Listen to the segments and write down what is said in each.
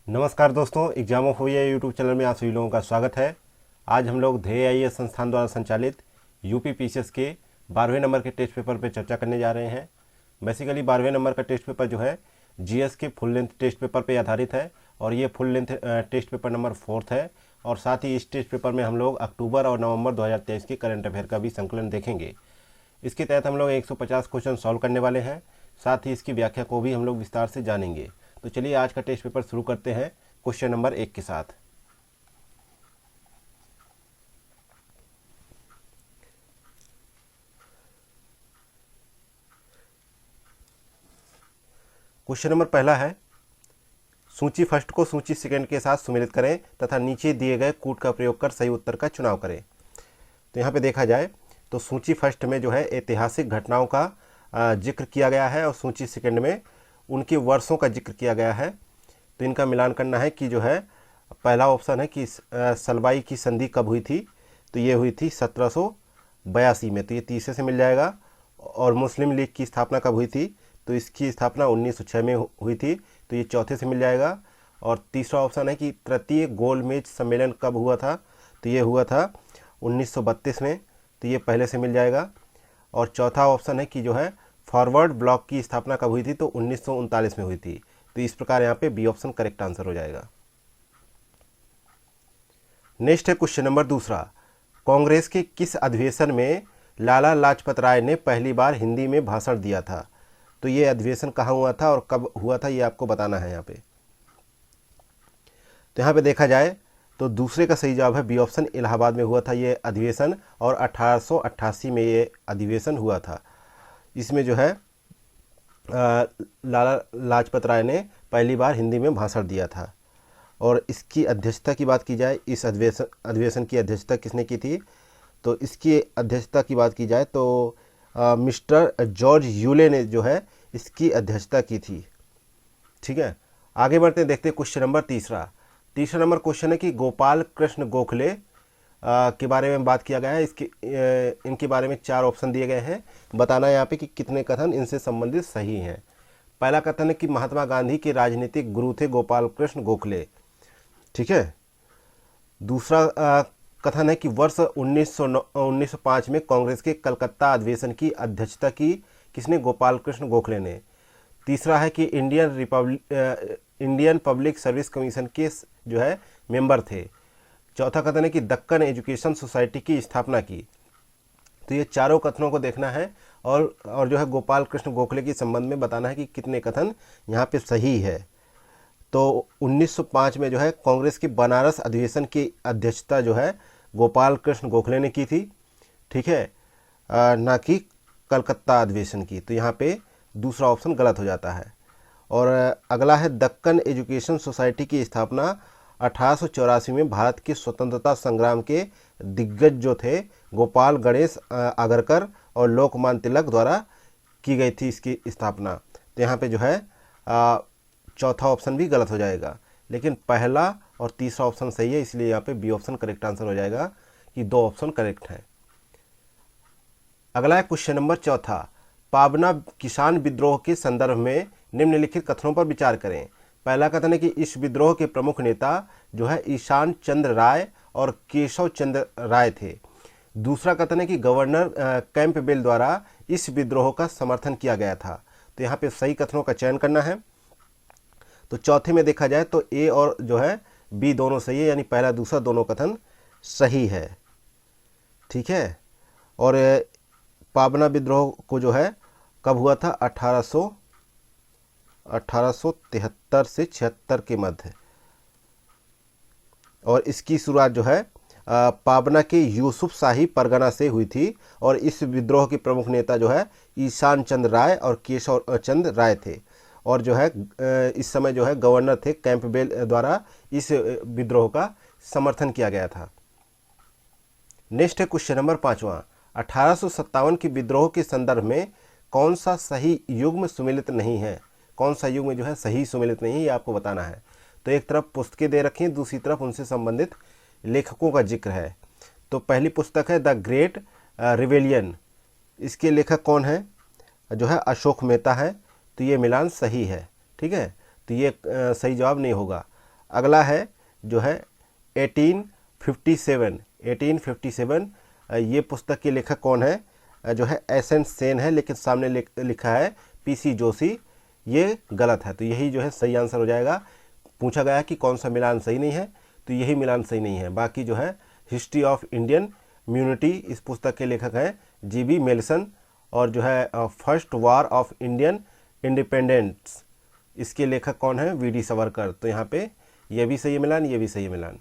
नमस्कार दोस्तों, exam of हुई यूट्यूब चैनल में आप सभी लोगों का स्वागत है। आज हम लोग ध्येय आईएएस संस्थान द्वारा संचालित यूपी पीसीएस के 12वें नंबर के टेस्ट पेपर पर चर्चा करने जा रहे हैं। बेसिकली 12वें नंबर का टेस्ट पेपर जो है जीएस के फुल लेंथ टेस्ट पेपर पर आधारित है और ये full length test paper number 4 है। और साथ ही इस टेस्ट पेपर में हम लोग अक्टूबर और नवंबर 2023 के करंट अफेयर का भी संकलन देखेंगे। इसके तहत हम लोग 150 क्वेश्चन सॉल्व करने वाले हैं। साथ ही इसकी व्याख्या को भी हम लोग विस्तार से जानेंगे। तो चलिए आज का टेस्ट पेपर शुरू करते हैं क्वेश्चन नंबर 1 के साथ। क्वेश्चन नंबर पहला है, सूची फर्स्ट को सूची सेकंड के साथ सुमेलित करें तथा नीचे दिए गए कूट का प्रयोग कर सही उत्तर का चुनाव करें। तो यहाँ पे देखा जाए तो सूची फर्स्ट में जो है ऐतिहासिक घटनाओं का जिक्र किया गया है और सूची सेकंड में उनके वर्षों का जिक्र किया गया है। तो इनका मिलान करना है कि जो है पहला ऑप्शन है कि सलवाई की संधि कब हुई थी, तो ये हुई थी 1782 में, तो ये तीसरे से मिल जाएगा। और मुस्लिम लीग की स्थापना कब हुई थी, तो इसकी स्थापना 1906 में हुई थी, तो ये चौथे से मिल जाएगा। और तीसरा ऑप्शन है कि तृतीय गोलमेज सम्मेलन कब हुआ था, तो ये हुआ था 1932 में, तो ये पहले से मिल जाएगा। और चौथा ऑप्शन है कि जो है फॉरवर्ड ब्लॉक की स्थापना कब हुई थी, तो 1939 में हुई थी। तो इस प्रकार यहाँ पे बी ऑप्शन करेक्ट आंसर हो जाएगा। नेक्स्ट है क्वेश्चन नंबर दूसरा, कांग्रेस के किस अधिवेशन में लाला लाजपत राय ने पहली बार हिंदी में भाषण दिया था। तो ये अधिवेशन कहाँ हुआ था और कब हुआ था, ये आपको बताना है यहाँ पे। तो यहाँ पे देखा जाए तो दूसरे का सही जवाब है बी ऑप्शन, इलाहाबाद में हुआ था ये अधिवेशन और 1888 में ये अधिवेशन हुआ था। इसमें जो है लाला लाजपत राय ने पहली बार हिंदी में भाषण दिया था। और इसकी अध्यक्षता की बात की जाए, इस अधिवेशन की अध्यक्षता किसने की थी, तो इसकी अध्यक्षता की बात की जाए तो मिस्टर जॉर्ज यूले ने जो है इसकी अध्यक्षता की थी। ठीक है, आगे बढ़ते हैं, देखते हैं क्वेश्चन नंबर तीसरा नंबर क्वेश्चन है कि गोपाल कृष्ण गोखले के बारे में बात किया गया है। इनके बारे में 4 ऑप्शन दिए गए हैं। बताना है यहाँ पे कि कितने कथन इनसे संबंधित सही हैं। पहला कथन है कि महात्मा गांधी के राजनीतिक गुरु थे गोपाल कृष्ण गोखले। ठीक है, दूसरा कथन है कि वर्ष 1905 में कांग्रेस के कलकत्ता अधिवेशन की अध्यक्षता की किसने, गोपाल कृष्ण गोखले ने। तीसरा है कि इंडियन पब्लिक सर्विस कमीशन के जो है मेंबर थे। चौथा कथन है कि दक्कन एजुकेशन सोसाइटी की स्थापना की। तो ये चारों कथनों को देखना है और जो है गोपाल कृष्ण गोखले के संबंध में बताना है कि कितने कथन यहाँ पे सही है। तो 1905 में जो है कांग्रेस के बनारस अधिवेशन की अध्यक्षता जो है गोपाल कृष्ण गोखले ने की थी। ठीक है, ना कि कलकत्ता अधिवेशन की। तो यहाँ पे दूसरा ऑप्शन गलत हो जाता है। और अगला है दक्कन एजुकेशन सोसाइटी की स्थापना 1884 में भारत के स्वतंत्रता संग्राम के दिग्गज जो थे गोपाल गणेश आगरकर और लोकमान्य तिलक द्वारा की गई थी इसकी स्थापना। तो यहाँ पे जो है चौथा ऑप्शन भी गलत हो जाएगा, लेकिन पहला और तीसरा ऑप्शन सही है, इसलिए यहाँ पे बी ऑप्शन करेक्ट आंसर हो जाएगा कि 2 ऑप्शन करेक्ट हैं। अगला है क्वेश्चन नंबर चौथा, पाबना किसान विद्रोह के संदर्भ में निम्नलिखित कथनों पर विचार करें। पहला कथन है कि इस विद्रोह के प्रमुख नेता जो है ईशान चंद्र राय और केशव चंद्र राय थे। दूसरा कथन है कि गवर्नर कैंपबेल द्वारा इस विद्रोह का समर्थन किया गया था। तो यहाँ पे सही कथनों का चयन करना है। तो चौथे में देखा जाए तो ए और जो है बी दोनों सही है, यानी पहला दूसरा दोनों कथन सही है। ठीक है, और पाबना विद्रोह को जो है कब हुआ था, 1873 से 76 के मध्य। और इसकी शुरुआत जो है पाबना के यूसुफ शाही परगना से हुई थी। और इस विद्रोह के प्रमुख नेता जो है ईशान चंद्र राय और केशव चंद्र राय थे। और जो है इस समय जो है गवर्नर थे कैंपबेल द्वारा इस विद्रोह का समर्थन किया गया था। नेक्स्ट है क्वेश्चन नंबर 5वां, 1857 के विद्रोह के संदर्भ में कौन सा सही युग्म सुमेलित नहीं है। कौन सा युग्म जो है सही सुमेलित नहीं है, ये आपको बताना है। तो एक तरफ पुस्तकें दे रखी हैं, दूसरी तरफ उनसे संबंधित लेखकों का जिक्र है। तो पहली पुस्तक है द ग्रेट रिवेलियन, इसके लेखक कौन है, जो है अशोक मेहता है। तो ये मिलान सही है। ठीक है, तो ये सही जवाब नहीं होगा। अगला है जो है 1857 ये पुस्तक के लेखक कौन है? जो है एस.एन. सेन है, लेकिन सामने लिखा है पी.सी. जोशी, ये गलत है। तो यही जो है सही आंसर हो जाएगा। पूछा गया कि कौन सा मिलान सही नहीं है, तो यही मिलान सही नहीं है। बाकी जो है हिस्ट्री ऑफ इंडियन म्यूनिटी, इस पुस्तक के लेखक हैं जी.बी. मेल्सन, और जो है first war of Indian independence, इसके लेखक कौन है? वी.डी. सावरकर। तो यहाँ पे ये भी सही मिलान, ये भी सही मिलान।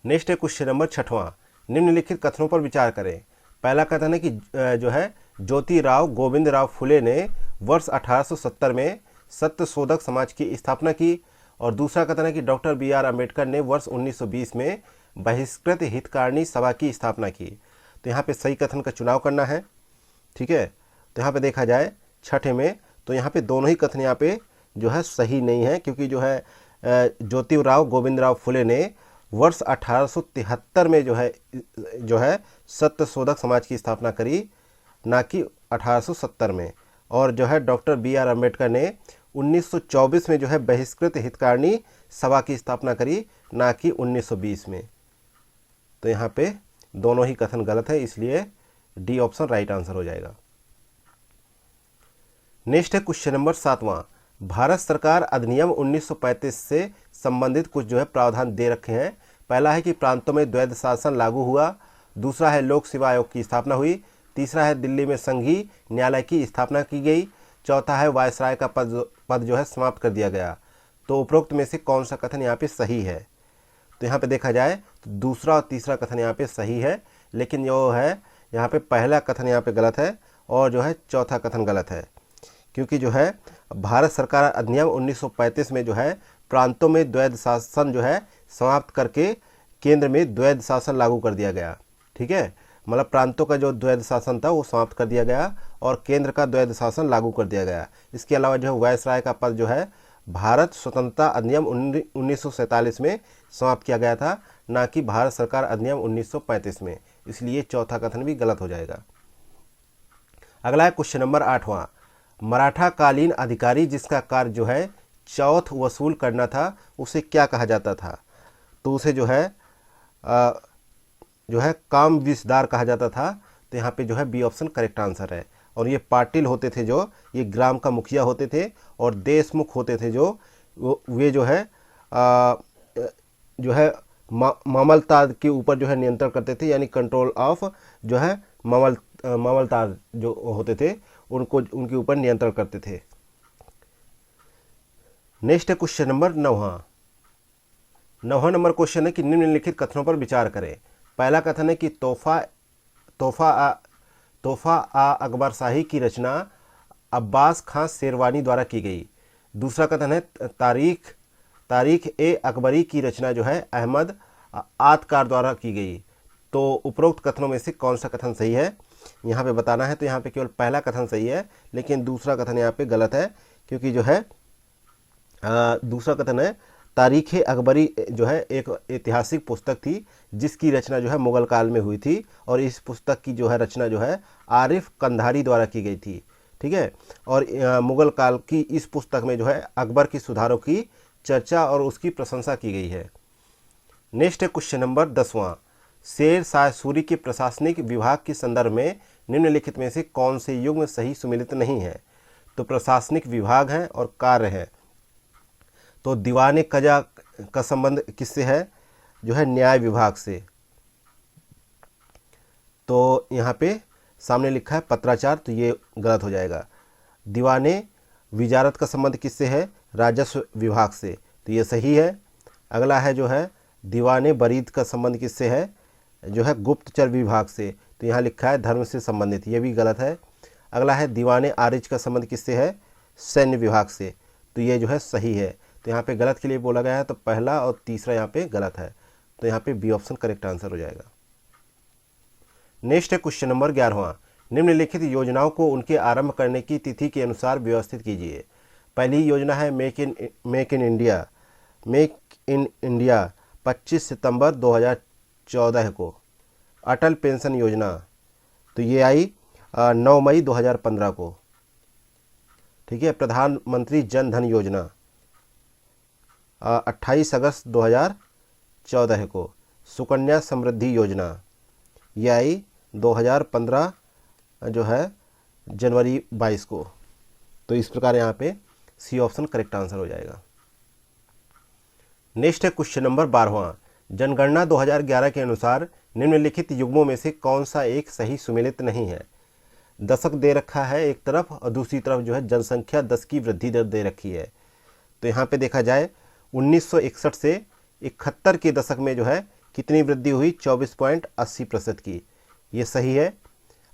नेक्स्ट है क्वेश्चन नंबर 6वां, निम्नलिखित कथनों पर विचार करें। पहला कथन है कि जो है ज्योतिराव गोविंदराव फुले ने वर्ष 1870 में सत्यशोधक समाज की स्थापना की, और दूसरा कथन है कि डॉक्टर बी.आर. अम्बेडकर ने वर्ष 1920 में बहिष्कृत हितकारिणी सभा की स्थापना की। तो यहाँ पे सही कथन का चुनाव करना है, ठीक है। तो यहाँ पे देखा जाए छठे में, तो यहाँ पे दोनों ही कथन यहाँ पे जो है सही नहीं है, क्योंकि जो है ज्योतिराव गोविंदराव फुले ने वर्ष 1873 में जो है सत्यशोधक समाज की स्थापना करी, ना कि 1870 में। और जो है डॉक्टर बी.आर. अम्बेडकर ने 1924 में जो है बहिष्कृत हितकारिणी सभा की स्थापना करी, ना कि 1920 में। तो यहाँ पे दोनों ही कथन गलत है, इसलिए डी ऑप्शन राइट आंसर हो जाएगा। नेक्स्ट है क्वेश्चन नंबर 7वां, भारत सरकार अधिनियम 1935 से संबंधित कुछ जो है प्रावधान दे रखे हैं। पहला है कि प्रांतों में द्वैध शासन लागू हुआ, दूसरा है लोक सेवा आयोग की स्थापना हुई, तीसरा है दिल्ली में संघीय न्यायालय की स्थापना की गई, चौथा है वायसराय का पद जो है समाप्त कर दिया गया। तो उपरोक्त में से कौन सा कथन यहाँ पे सही है? तो यहाँ पे देखा जाए तो दूसरा और तीसरा कथन यहाँ पे सही है, लेकिन जो है यहाँ पे पहला कथन यहाँ पे गलत है, और जो है चौथा कथन गलत है। क्योंकि जो है भारत सरकार अधिनियम 1935 में जो है प्रांतों में द्वैध शासन जो है समाप्त करके केंद्र में द्वैध शासन लागू कर दिया गया, ठीक है। मतलब प्रांतों का जो द्वैध शासन था वो समाप्त कर दिया गया, और केंद्र का द्वैध शासन लागू कर दिया गया। इसके अलावा जो है वायसराय का पद जो है भारत स्वतंत्रता अधिनियम 1947 में समाप्त किया गया था, ना कि भारत सरकार अधिनियम 1935 में। इसलिए चौथा कथन भी गलत हो जाएगा। अगला है क्वेश्चन नंबर 8वां, मराठा कालीन अधिकारी जिसका कार्य जो है चौथ वसूल करना था, उसे क्या कहा जाता था? तो उसे जो है काम विस्तार कहा जाता था। तो यहाँ पे जो है बी ऑप्शन करेक्ट आंसर है। और ये पाटिल होते थे जो, ये ग्राम का मुखिया होते थे, और देशमुख होते थे जो वे जो है मामलतार के ऊपर जो है नियंत्रण करते थे, यानी कंट्रोल ऑफ जो है मामलतार जो होते थे उनको, उनके ऊपर नियंत्रण करते थे। नेक्स्ट है क्वेश्चन नंबर 9वां नंबर क्वेश्चन है कि निम्नलिखित कथनों पर विचार करें। पहला कथन है कि तोहफा अकबर शाही की रचना अब्बास खां शेरवानी द्वारा की गई। दूसरा कथन है तारीख ए अकबरी की रचना जो है अहमद आतकार द्वारा की गई। तो उपरोक्त कथनों में से कौन सा कथन सही है यहाँ पे बताना है। तो यहाँ पे केवल पहला कथन सही है, लेकिन दूसरा कथन यहाँ पे गलत है, क्योंकि जो है दूसरा कथन है तारीख अकबरी जो है एक ऐतिहासिक पुस्तक थी जिसकी रचना जो है मुगल काल में हुई थी, और इस पुस्तक की जो है रचना जो है आरिफ कंधारी द्वारा की गई थी, ठीक है। और मुगल काल की इस पुस्तक में जो है अकबर की सुधारों की चर्चा और उसकी प्रशंसा की गई है। नेक्स्ट है क्वेश्चन नंबर 10वां, शेर शाह सूरी के प्रशासनिक विभाग के संदर्भ में निम्नलिखित में से कौन से युग्म सही सुमेलित नहीं है। तो प्रशासनिक विभाग है और कार्य है। तो दीवाने कजा का संबंध किससे है? जो है न्याय विभाग से। तो यहाँ पे सामने लिखा है पत्राचार, तो ये गलत हो जाएगा। दीवाने विजारत का संबंध किससे है? राजस्व विभाग से, तो ये सही है। अगला है जो है दीवाने बरीद का संबंध किससे है? जो है गुप्तचर विभाग से, तो यहाँ लिखा है धर्म से संबंधित, ये भी गलत है। अगला है दीवाने आरिज का संबंध किससे है? सैन्य विभाग से, तो ये जो है सही है। तो यहाँ पे गलत के लिए बोला गया है, तो पहला और तीसरा यहाँ पे गलत है, तो यहाँ पे बी ऑप्शन करेक्ट आंसर हो जाएगा। नेक्स्ट है क्वेश्चन नंबर 11वां, निम्नलिखित योजनाओं को उनके आरंभ करने की तिथि के अनुसार व्यवस्थित कीजिए। पहली योजना है मेक इन इंडिया 25 सितंबर 2014 को। अटल पेंशन योजना, तो ये आई 9 मई 2015 को, ठीक है। प्रधानमंत्री जन धन योजना, 28 अगस्त 2014 को। सुकन्या समृद्धि योजना ये आई 2015 जो है जनवरी 22 को। तो इस प्रकार यहाँ पे सी ऑप्शन करेक्ट आंसर हो जाएगा। नेक्स्ट है क्वेश्चन नंबर 12वां। जनगणना 2011 के अनुसार निम्नलिखित युग्मों में से कौन सा एक सही सुमेलित नहीं है। दशक दे रखा है एक तरफ और दूसरी तरफ जो है जनसंख्या 10 की वृद्धि दर दे रखी है। तो यहाँ पे देखा जाए 1961 से 71 के दशक में जो है कितनी वृद्धि हुई, 24.80% की, ये सही है।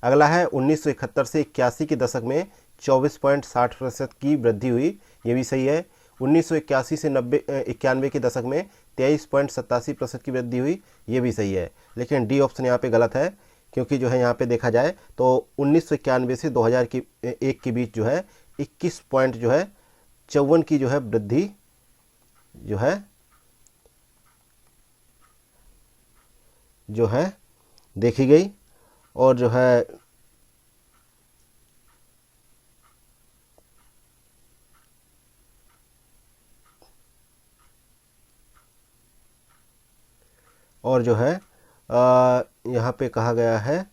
अगला है 1971 से 81 के दशक में 24.60% की वृद्धि हुई, ये भी सही है। 1981 से 91 के दशक में 23.87% की वृद्धि हुई, ये भी सही है। लेकिन डी ऑप्शन यहाँ पे गलत है, क्योंकि जो है यहाँ पे देखा जाए तो 1991 से 2001 के बीच जो है 21 पॉइंट जो है 54 की जो है वृद्धि जो है देखी गई। और जो है यहाँ पे कहा गया है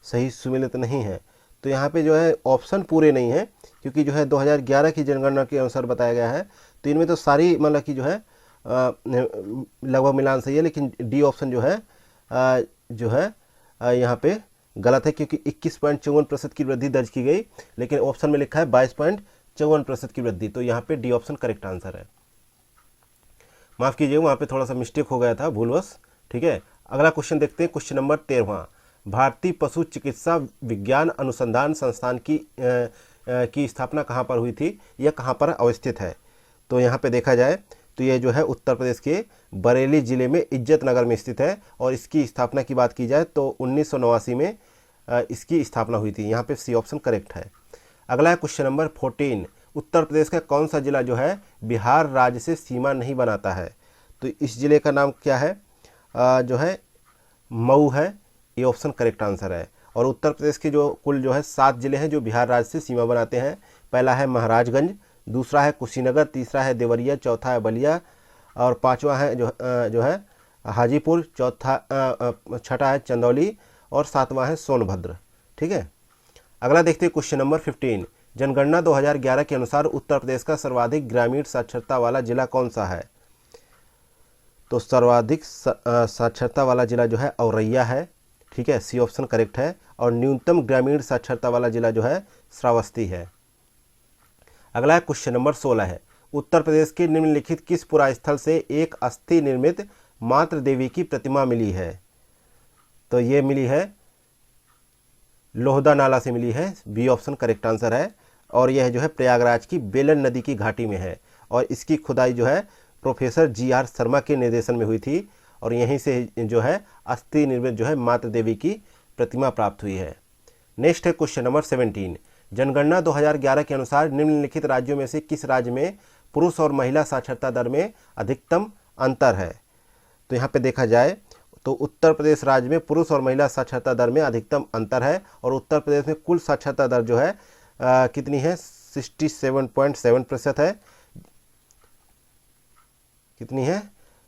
सही सुमेलित नहीं है। तो यहाँ पे जो है ऑप्शन पूरे नहीं है, क्योंकि जो है 2011 की जनगणना के अनुसार बताया गया है। तो इनमें तो सारी मतलब कि जो है लगभग मिलान सही है, लेकिन डी ऑप्शन जो है यहाँ पे गलत है, क्योंकि 21.54% की वृद्धि दर्ज की गई, लेकिन ऑप्शन में लिखा है 22.54% की वृद्धि। तो यहाँ पे डी ऑप्शन करेक्ट आंसर है। माफ़ कीजिए, वहाँ पे थोड़ा सा मिस्टेक हो गया था भूलवश। ठीक है, अगला क्वेश्चन देखते हैं। क्वेश्चन नंबर 13वां। भारतीय पशु चिकित्सा विज्ञान अनुसंधान संस्थान की स्थापना कहाँ पर हुई थी, यह कहाँ पर अवस्थित है। तो यहाँ पे देखा जाए तो ये जो है उत्तर प्रदेश के बरेली ज़िले में इज्जत नगर में स्थित है। और इसकी स्थापना की बात की जाए तो 1989 में इसकी स्थापना हुई थी। यहाँ पे सी ऑप्शन करेक्ट है। अगला है क्वेश्चन नंबर 14। उत्तर प्रदेश का कौन सा जिला जो है बिहार राज्य से सीमा नहीं बनाता है। तो इस जिले का नाम क्या है, जो है मऊ है, ये ऑप्शन करेक्ट आंसर है। और उत्तर प्रदेश के जो कुल जो है 7 जिले हैं जो बिहार राज्य से सीमा बनाते हैं। पहला है महाराजगंज, दूसरा है कुशीनगर, तीसरा है देवरिया, चौथा है बलिया और पांचवा है जो है हाजीपुर, छठा है चंदौली और सातवां है सोनभद्र। ठीक है, अगला देखते हैं क्वेश्चन नंबर 15। जनगणना 2011 के अनुसार उत्तर प्रदेश का सर्वाधिक ग्रामीण साक्षरता वाला जिला कौन सा है। तो सर्वाधिक साक्षरता वाला जिला जो है औरैया है। ठीक है, सी ऑप्शन करेक्ट है। और न्यूनतम ग्रामीण साक्षरता वाला जिला जो है श्रावस्ती है। अगला है क्वेश्चन नंबर 16 है। उत्तर प्रदेश के निम्नलिखित किस पुरास्थल से एक अस्थि निर्मित मातृ देवी की प्रतिमा मिली है। तो ये मिली है लोहदा नाला से मिली है, बी ऑप्शन करेक्ट आंसर है। और यह जो है प्रयागराज की बेलन नदी की घाटी में है। और इसकी खुदाई जो है प्रोफेसर GR शर्मा के निर्देशन में हुई थी। और यहीं से जो है अस्थि निर्मित जो है मातृ देवी की प्रतिमा प्राप्त हुई है। नेक्स्ट है क्वेश्चन नंबर 17। जनगणना 2011 के अनुसार निम्नलिखित राज्यों में से किस राज्य में पुरुष और महिला साक्षरता दर में अधिकतम अंतर है। तो यहाँ पे देखा जाए तो उत्तर प्रदेश राज्य में पुरुष और महिला साक्षरता दर में अधिकतम अंतर है। और उत्तर प्रदेश में कुल साक्षरता दर जो है कितनी है, 67.7% है। कितनी है,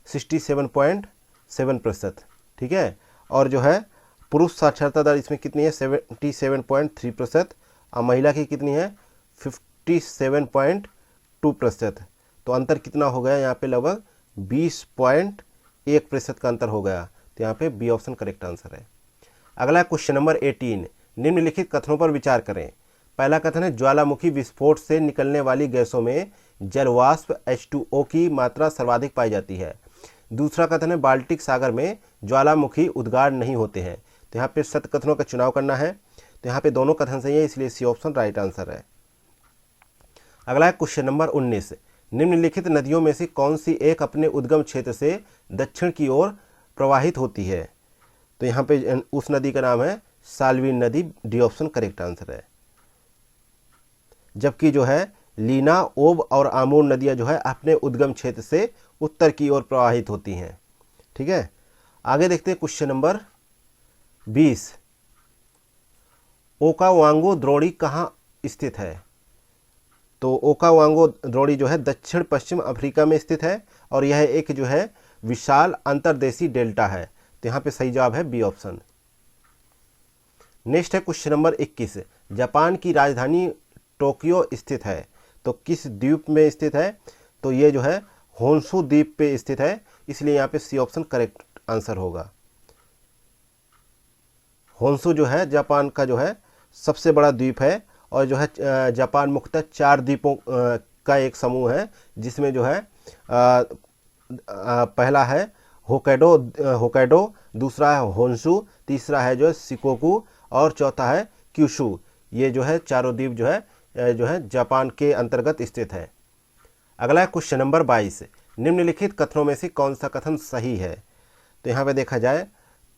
67.7%। ठीक है, और जो है पुरुष साक्षरता दर इसमें कितनी है, 77.3%। और महिला की कितनी है, 57.2%। तो अंतर कितना हो गया यहाँ पे, लगभग 20.1% का अंतर हो गया। तो यहाँ पे बी ऑप्शन करेक्ट आंसर है। अगला क्वेश्चन नंबर 18। निम्नलिखित कथनों पर विचार करें। पहला कथन है ज्वालामुखी विस्फोट से निकलने वाली गैसों में जलवाष्प H2O की मात्रा सर्वाधिक पाई जाती है। दूसरा कथन है बाल्टिक सागर में ज्वालामुखी उद्गार नहीं होते हैं। तो यहाँ पे सत्य कथनों का चुनाव करना है। तो यहाँ पे दोनों कथन सही है, इसलिए सी ऑप्शन राइट आंसर है। अगला है क्वेश्चन नंबर 19। निम्नलिखित नदियों में से कौन सी एक अपने उद्गम क्षेत्र से दक्षिण की ओर प्रवाहित होती है। तो यहाँ पे उस नदी का नाम है साल्वीन नदी, डी ऑप्शन करेक्ट आंसर है। जबकि जो है लीना, ओब और आमूर नदियां जो है अपने उद्गम क्षेत्र से उत्तर की ओर प्रवाहित होती हैं। ठीक है, आगे देखते हैं क्वेश्चन नंबर 20। ओकावांगो द्रोणी कहाँ स्थित है। तो ओकावांगो द्रोणी जो है दक्षिण पश्चिम अफ्रीका में स्थित है। और यह एक जो है विशाल अंतर्देशीय डेल्टा है। तो यहाँ पे सही जवाब है बी ऑप्शन। नेक्स्ट है क्वेश्चन नंबर 21, जापान की राजधानी टोक्यो स्थित है, तो किस द्वीप में स्थित है? तो ये जो है होन्शु द्वीप पे स्थित है, इसलिए यहाँ पे सी ऑप्शन करेक्ट आंसर होगा। होन्शु जो है जापान का जो है सबसे बड़ा द्वीप है, और जो है जापान मुख्यतः 4 द्वीपों का एक समूह है, जिसमें जो है पहला है होक्काइडो, दूसरा है होन्शु, तीसरा है जो है शिकोकू, और चौथा है क्यूशू। ये जो है चारों द्वीप जो है जापान के अंतर्गत स्थित है। अगला है क्वेश्चन नंबर 22, निम्नलिखित कथनों में से कौन सा कथन सही है? तो यहाँ पे देखा जाए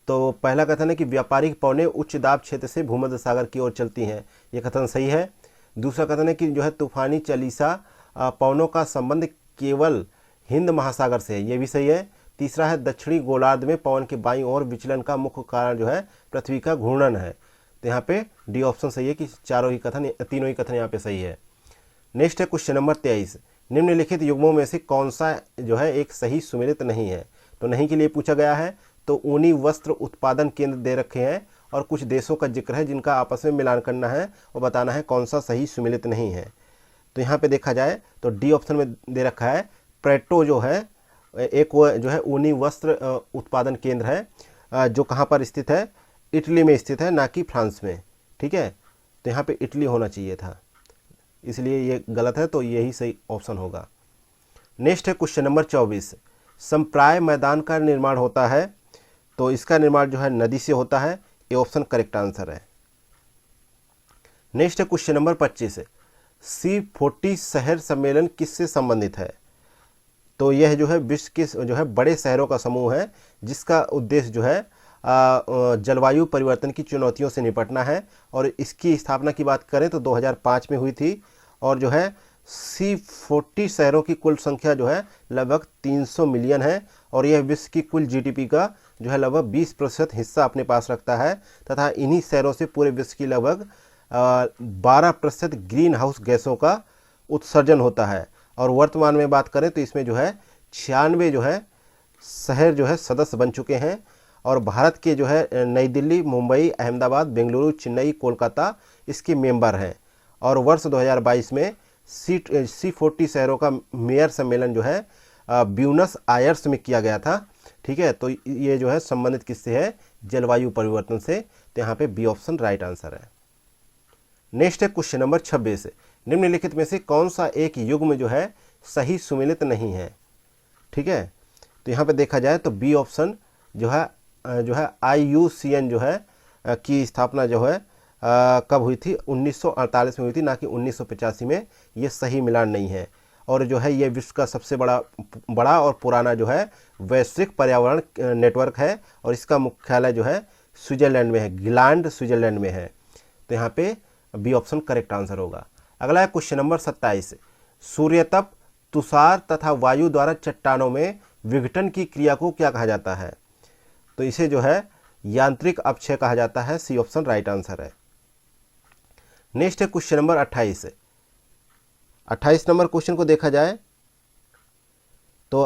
तो पहला कथन है कि व्यापारिक पौने उच्च दाब क्षेत्र से भूमध्य सागर की ओर चलती हैं, ये कथन सही है। दूसरा कथन है कि जो है तूफानी चालीसा पवनों का संबंध केवल हिंद महासागर से है, ये भी सही है। तीसरा है दक्षिणी गोलार्ध में पवन के बाईं ओर विचलन का मुख्य कारण जो है पृथ्वी का घूर्णन है। तो यहाँ पे डी ऑप्शन सही है कि तीनों ही कथन यहाँ पे सही है। नेक्स्ट है क्वेश्चन नंबर 23, निम्नलिखित युग्मों में से कौन सा जो है एक सही सुमेलित नहीं है? तो नहीं के लिए पूछा गया है, तो ऊनी वस्त्र उत्पादन केंद्र दे रखे हैं और कुछ देशों का जिक्र है जिनका आपस में मिलान करना है और बताना है कौन सा सही सुमेलित नहीं है। तो यहाँ पे देखा जाए तो डी ऑप्शन में दे रखा है प्रेटो जो है एक वो जो है ऊनी वस्त्र उत्पादन केंद्र है, जो कहाँ पर स्थित है? इटली में स्थित है, ना कि फ्रांस में। ठीक है, तो यहाँ पे इटली होना चाहिए था, इसलिए ये गलत है, तो यही सही ऑप्शन होगा। नेक्स्ट है क्वेश्चन नंबर 24, संप्राय मैदान का निर्माण होता है, तो इसका निर्माण जो है नदी से होता है, ये ऑप्शन करेक्ट आंसर है। नेक्स्ट है क्वेश्चन नंबर 25, C40 शहर सम्मेलन किससे संबंधित है? तो यह जो है विश्व के जो है बड़े शहरों का समूह है, जिसका उद्देश्य जो है जलवायु परिवर्तन की चुनौतियों से निपटना है, और इसकी स्थापना की बात करें तो 2005 में हुई थी, और जो है C40 शहरों की कुल संख्या जो है लगभग 300 मिलियन है, और यह विश्व की कुल जीडीपी का जो है लगभग 20% हिस्सा अपने पास रखता है, तथा इन्हीं शहरों से पूरे विश्व की लगभग 12% ग्रीन हाउस गैसों का उत्सर्जन होता है। और वर्तमान में बात करें तो इसमें जो है 96 जो है शहर जो है सदस्य बन चुके हैं, और भारत के जो है नई दिल्ली, मुंबई, अहमदाबाद, बेंगलुरु, चेन्नई, कोलकाता इसके मेंबर हैं। और वर्ष 2022 में C40 शहरों का मेयर सम्मेलन जो है ब्यूनस आयर्स में किया गया था। ठीक है, तो ये जो है संबंधित किससे है? जलवायु परिवर्तन से। तो यहाँ पे बी ऑप्शन राइट आंसर है। नेक्स्ट है क्वेश्चन नंबर 26, निम्नलिखित में से कौन सा एक युग्म जो है सही सुमेलित नहीं है? ठीक है, तो यहाँ पे देखा जाए तो बी ऑप्शन जो है IUCN जो है की स्थापना जो है कब हुई थी? 1948 में हुई थी, ना कि 1985 में। ये सही मिलान नहीं है, और जो है ये विश्व का सबसे बड़ा और पुराना जो है वैश्विक पर्यावरण नेटवर्क है, और इसका मुख्यालय जो है स्विट्जरलैंड में है, गिलांड स्विट्जरलैंड में है। तो यहाँ पे बी ऑप्शन करेक्ट आंसर होगा। अगला है क्वेश्चन नंबर 27, सूर्यतप, तुषार तथा वायु द्वारा चट्टानों में विघटन की क्रिया को क्या कहा जाता है? तो इसे जो है यांत्रिक अपक्षय कहा जाता है, सी ऑप्शन राइट आंसर है। नेक्स्ट है क्वेश्चन नंबर 28। 28 नंबर क्वेश्चन को देखा जाए तो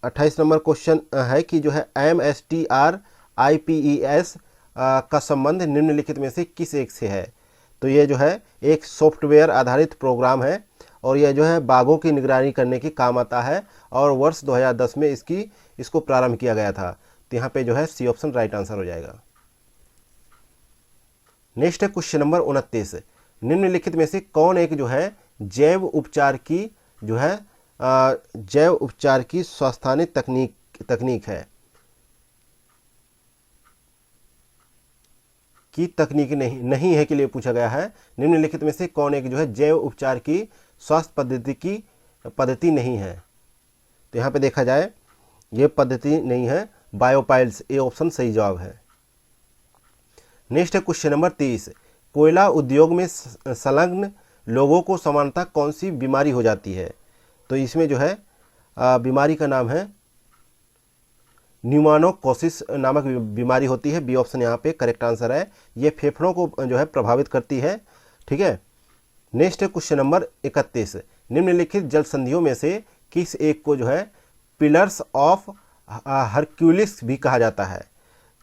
28 नंबर क्वेश्चन है कि जो है MSTR IPES का संबंध निम्नलिखित में से किस एक से है? तो ये जो है एक सॉफ्टवेयर आधारित प्रोग्राम है, और यह जो है बाघों की निगरानी करने के काम आता है, और वर्ष 2010 में इसको प्रारंभ किया गया था। तो यहाँ पे जो है सी ऑप्शन राइट आंसर हो जाएगा। नेक्स्ट है क्वेश्चन नंबर 29, निम्नलिखित में से कौन एक जो है जैव उपचार की स्वास्थ्य तकनीक है? की तकनीक नहीं है के लिए पूछा गया है। निम्नलिखित में से कौन एक जो है जैव उपचार की स्वास्थ्य पद्धति नहीं है? तो यहाँ पे देखा जाए ये पद्धति नहीं है, बायोपाइल्स, ए ऑप्शन सही जवाब है। नेक्स्ट है क्वेश्चन नंबर 30, कोयला उद्योग में संलग्न लोगों को सामान्यतः कौन सी बीमारी हो जाती है? तो इसमें जो है बीमारी का नाम है न्यूमोकोसिस नामक बीमारी होती है, बी ऑप्शन यहाँ पे करेक्ट आंसर है। ये फेफड़ों को जो है प्रभावित करती है। ठीक है, नेक्स्ट है क्वेश्चन नंबर 31, निम्नलिखित जल संधियों में से किस एक को जो है पिलर्स ऑफ हरक्यूलिस भी कहा जाता है?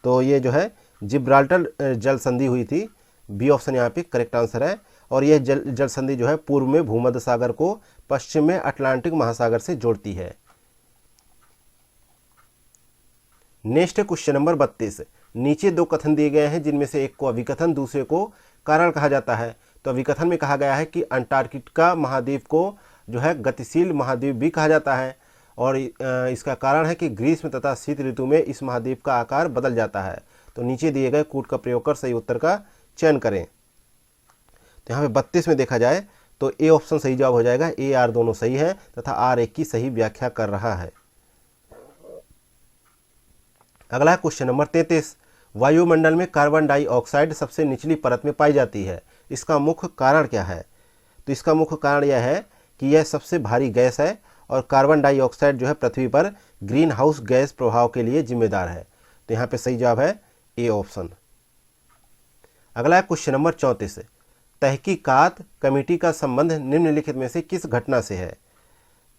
तो ये जो है जिब्राल्टर जल संधि हुई थी। बी ऑप्शन यहाँ पे करेक्ट आंसर है। और यह जल संधि जो है पूर्व में भूमध्य सागर को पश्चिम में अटलांटिक महासागर से जोड़ती है। Next question number 32। नीचे दो कथन दिए गए हैं जिनमें से एक को अभिकथन, दूसरे को कारण कहा जाता है। तो अभिकथन में कहा गया है कि अंटार्कटिका महाद्वीप को जो है गतिशील महाद्वीप भी कहा जाता है और इसका कारण है कि ग्रीष्म तथा शीत ऋतु में इस महाद्वीप का आकार बदल जाता है। तो नीचे दिए गए कूट का प्रयोग कर सही उत्तर का चयन करें। तो यहाँ पे 32 में देखा जाए तो ए ऑप्शन सही जवाब हो जाएगा। ए आर दोनों सही है तथा आर एक की सही व्याख्या कर रहा है। अगला है क्वेश्चन नंबर 33। वायुमंडल में कार्बन डाइऑक्साइड सबसे निचली परत में पाई जाती है, इसका मुख्य कारण क्या है? तो इसका मुख्य कारण यह है कि यह सबसे भारी गैस है और कार्बन डाइऑक्साइड जो है पृथ्वी पर ग्रीन हाउस गैस प्रभाव के लिए जिम्मेदार है। तो यहाँ पे सही जवाब है ए ऑप्शन। अगला है क्वेश्चन नंबर 34। तहकीकात कमेटी का संबंध निम्नलिखित में से किस घटना से है?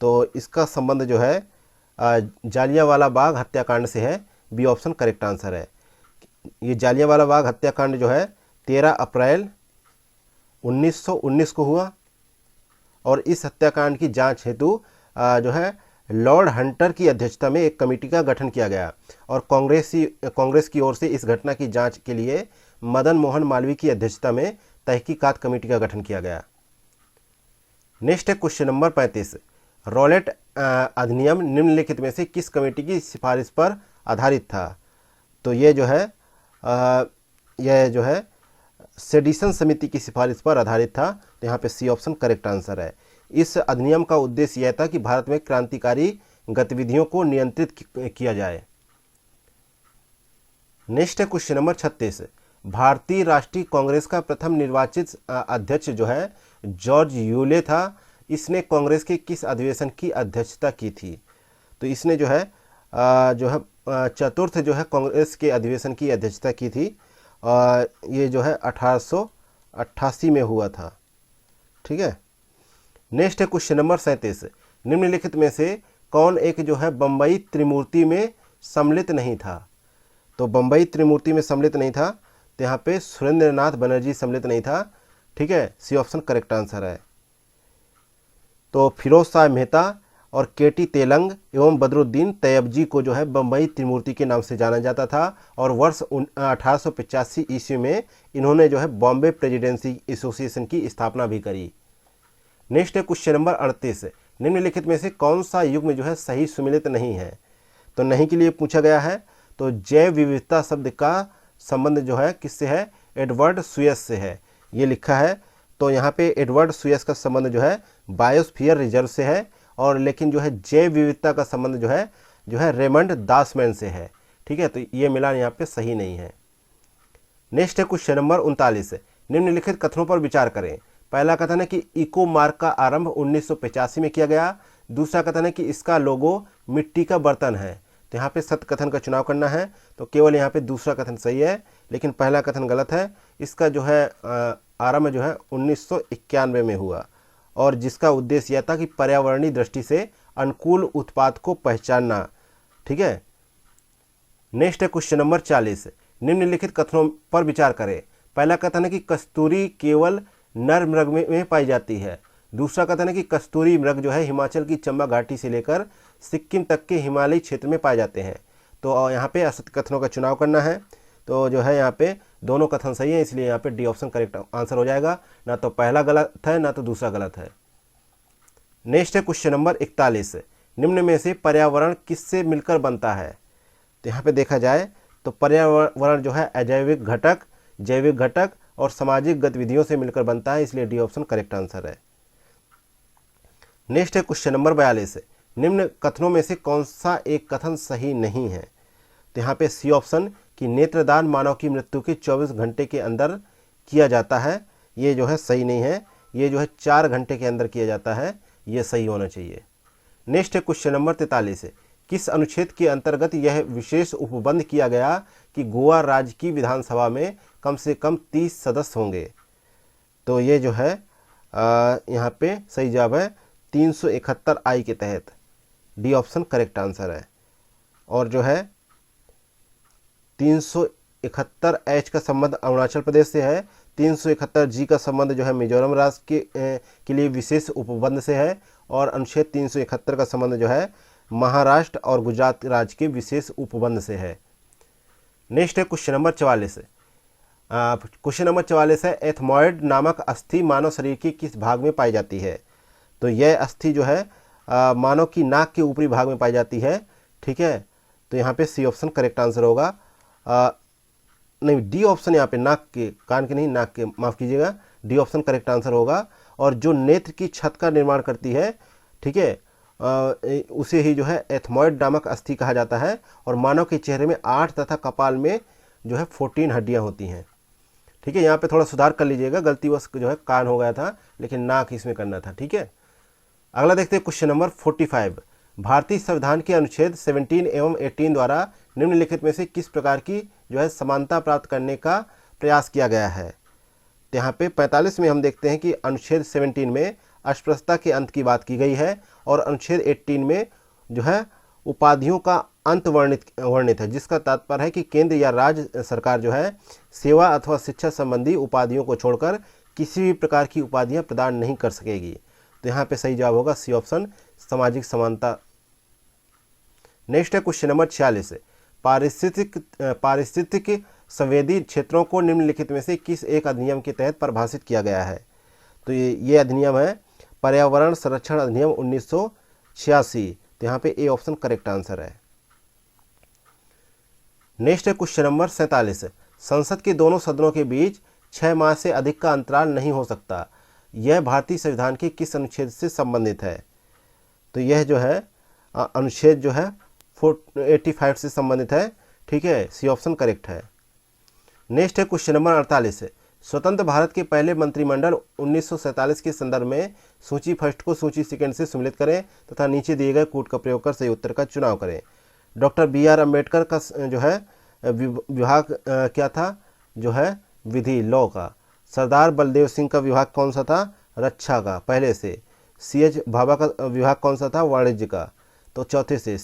तो इसका संबंध जो है जालियांवाला बाग हत्याकांड से है। बी ऑप्शन करेक्ट आंसर है। ये जालियांवाला बाग हत्याकांड जो है 13 अप्रैल 1919 को हुआ और इस हत्याकांड की जांच हेतु जो है लॉर्ड हंटर की अध्यक्षता में एक कमेटी का गठन किया गया और कांग्रेस की ओर से इस घटना की जांच के लिए मदन मोहन मालवीय की अध्यक्षता में तहकीकात कमेटी का गठन किया गया। नेक्स्ट है क्वेश्चन नंबर 35। रॉलेट अधिनियम निम्नलिखित में से किस कमेटी की सिफारिश पर आधारित था? तो ये जो है सेडिशन समिति की सिफारिश पर आधारित था। तो यहाँ पे सी ऑप्शन करेक्ट आंसर है। इस अधिनियम का उद्देश्य यह था कि भारत में क्रांतिकारी गतिविधियों को नियंत्रित किया जाए। नेक्स्ट है क्वेश्चन नंबर 36। भारतीय राष्ट्रीय कांग्रेस का प्रथम निर्वाचित अध्यक्ष जो है जॉर्ज यूले था। इसने कांग्रेस के किस अधिवेशन की अध्यक्षता की थी? तो इसने जो है चतुर्थ जो है कांग्रेस के अधिवेशन की अध्यक्षता की थी। ये जो है 1888 में हुआ था। ठीक है। नेक्स्ट है क्वेश्चन नंबर 37। निम्नलिखित में से कौन एक जो है बम्बई त्रिमूर्ति में सम्मिलित नहीं था? तो बम्बई त्रिमूर्ति में सम्मिलित नहीं था। तो यहाँ पे सुरेंद्रनाथ बनर्जी सम्मिलित नहीं था। ठीक है, सी ऑप्शन करेक्ट आंसर है। तो फिरोज शाह मेहता और केटी तेलंग एवं बदरुद्दीन तैयबजी को जो है बम्बई त्रिमूर्ति के नाम से जाना जाता था और वर्ष 1885 ईस्वी में इन्होंने जो है बॉम्बे प्रेसिडेंसी एसोसिएशन की स्थापना भी करी। नेक्स्ट है क्वेश्चन नंबर 38। निम्नलिखित में से कौन सा युग्म जो है सही सुमेलित नहीं है? तो नहीं के लिए पूछा गया है। तो जैव विविधता शब्द का संबंध जो है किससे है? एडवर्ड सुयस से है। ये लिखा है। तो यहाँ पे एडवर्ड सुयस का संबंध जो है बायोस्फीयर रिजर्व से है और लेकिन जो है जैव विविधता का संबंध जो है रेमंड दासमैन से है। ठीक है, तो ये मिलान यहाँ पे सही नहीं है। नेक्स्ट है क्वेश्चन नंबर 39। निम्नलिखित कथनों पर विचार करें। पहला कथन है कि इको मार्क का आरंभ 1985 में किया गया। दूसरा कथन है कि इसका लोगो मिट्टी का बर्तन है। तो यहाँ पे सत्य कथन का चुनाव करना है। तो केवल यहाँ पे दूसरा कथन सही है लेकिन पहला कथन गलत है। इसका जो है आरंभ जो है 1991 में हुआ और जिसका उद्देश्य यह था कि पर्यावरणीय दृष्टि से अनुकूल उत्पाद को पहचानना। ठीक है। नेक्स्ट है क्वेश्चन नंबर 40। निम्नलिखित कथनों पर विचार करें। पहला कथन है कि कस्तूरी केवल नर मृग में पाई जाती है। दूसरा कथन है कि कस्तूरी मृग जो है हिमाचल की चंबा घाटी से लेकर सिक्किम तक के हिमालयी क्षेत्र में पाए जाते हैं। तो यहाँ पे असत्य कथनों का चुनाव करना है। तो जो है यहाँ पे दोनों कथन सही है, इसलिए यहाँ पे डी ऑप्शन करेक्ट आंसर हो जाएगा। ना तो पहला गलत है ना तो दूसरा गलत है। नेक्स्ट है क्वेश्चन नंबर 41। निम्न में से पर्यावरण किससे मिलकर बनता है? तो यहाँ पे देखा जाए तो पर्यावरण जो है अजैविक घटक, जैविक घटक और सामाजिक गतिविधियों से मिलकर बनता है, इसलिए डी ऑप्शन करेक्ट आंसर है। नेक्स्ट है क्वेश्चन नंबर 42। निम्न कथनों में से कौन सा एक कथन सही नहीं है? तो यहाँ पे सी ऑप्शन कि नेत्रदान मानव की मृत्यु के 24 घंटे के अंदर किया जाता है, ये जो है सही नहीं है। ये जो है 4 घंटे के अंदर किया जाता है, ये सही होना चाहिए। नेक्स्ट है क्वेश्चन नंबर 43। किस अनुच्छेद के अंतर्गत यह विशेष उपबंध किया गया कि गोवा राज्य की विधानसभा में कम से कम 30 सदस्य होंगे? तो ये जो है यहाँ पे सही जवाब है 371 आई के तहत। डी ऑप्शन करेक्ट आंसर है। और जो है 371H का संबंध अरुणाचल प्रदेश से है, 371G का संबंध जो है मिजोरम राज्य के लिए विशेष उपबंध से है, और अनुच्छेद 371 का संबंध जो है महाराष्ट्र और गुजरात राज्य के विशेष उपबंध से है। नेक्स्ट है क्वेश्चन नंबर 44। क्वेश्चन नंबर 44 है, एथमॉइड नामक अस्थि मानव शरीर के किस भाग में पाई जाती है? तो यह अस्थि जो है मानव की नाक के ऊपरी भाग में पाई जाती है। ठीक है, तो यहाँ पे सी ऑप्शन करेक्ट आंसर होगा। नहीं, डी ऑप्शन यहाँ पे नाक के, कान के नहीं, नाक के, माफ़ कीजिएगा, डी ऑप्शन करेक्ट आंसर होगा। और जो नेत्र की छत का निर्माण करती है, ठीक है, उसे ही जो है एथमॉइड नामक अस्थि कहा जाता है। और मानव के चेहरे में 8 तथा कपाल में जो है 14 हड्डियाँ होती हैं। ठीक है, यहाँ पे थोड़ा सुधार कर लीजिएगा, गलतीवश जो है कान हो गया था, लेकिन नाक इसमें करना था। ठीक है, अगला देखते हैं क्वेश्चन नंबर 45। भारतीय संविधान के अनुच्छेद 17 एवं 18 द्वारा निम्नलिखित में से किस प्रकार की जो है समानता प्राप्त करने का प्रयास किया गया है? तो यहाँ पे 45 में हम देखते हैं कि अनुच्छेद 17 में अस्पृश्यता के अंत की बात की गई है, और अनुच्छेद 18 में जो है उपाधियों का अंत वर्णित है, जिसका तात्पर्य है कि केंद्र या राज्य सरकार जो है सेवा अथवा शिक्षा संबंधी उपाधियों को छोड़कर किसी भी प्रकार की उपाधियां प्रदान नहीं कर सकेगी। तो यहाँ पे सही जवाब होगा सी ऑप्शन, सामाजिक समानता। नेक्स्ट है क्वेश्चन नंबर 46। पारिस्थितिक संवेदी क्षेत्रों को निम्नलिखित में से किस एक अधिनियम के तहत परिभाषित किया गया है? तो ये अधिनियम है पर्यावरण संरक्षण अधिनियम 1986। तो यहाँ पे ए ऑप्शन करेक्ट आंसर है। नेक्स्ट है क्वेश्चन नंबर 47। संसद के दोनों सदनों के बीच 6 माह से अधिक का अंतराल नहीं हो सकता। यह भारतीय संविधान के किस अनुच्छेद से संबंधित है? तो यह जो है अनुच्छेद जो है 85 से संबंधित है। ठीक है, सी ऑप्शन करेक्ट है। नेक्स्ट है क्वेश्चन नंबर 48। स्वतंत्र भारत के पहले मंत्रिमंडल 1947 के संदर्भ में सूची फर्स्ट को सूची सेकंड से सम्मिलित करें तथा नीचे दिए गए कूट का प्रयोग कर सही उत्तर का चुनाव करें। डॉक्टर BR अम्बेडकर का जो है विभाग क्या था? जो है विधि, लॉ का। सरदार बलदेव सिंह का विभाग कौन सा था? रक्षा का, पहले से। CH भाभा का विभाग कौन सा था? वाणिज्य का, तो चौथे से।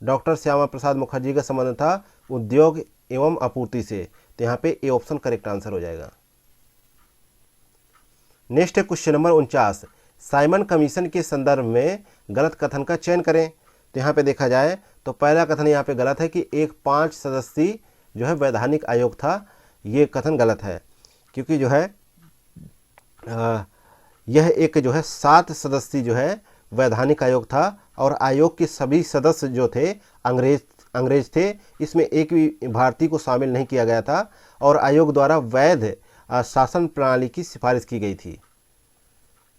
डॉक्टर श्यामा प्रसाद मुखर्जी का संबंध था उद्योग एवं आपूर्ति से। तो यहाँ पे ए ऑप्शन करेक्ट आंसर हो जाएगा। नेक्स्ट है क्वेश्चन नंबर 49। साइमन कमीशन के संदर्भ में गलत कथन का चयन करें। तो यहाँ पे देखा जाए तो पहला कथन यहाँ पे गलत है कि एक 5 सदस्यीय जो है वैधानिक आयोग था। ये कथन गलत है, क्योंकि जो है यह एक जो है 7 सदस्यीय जो है वैधानिक आयोग था, और आयोग के सभी सदस्य जो थे अंग्रेज थे। इसमें एक भी भारतीय को शामिल नहीं किया गया था, और आयोग द्वारा वैध शासन प्रणाली की सिफारिश की गई थी।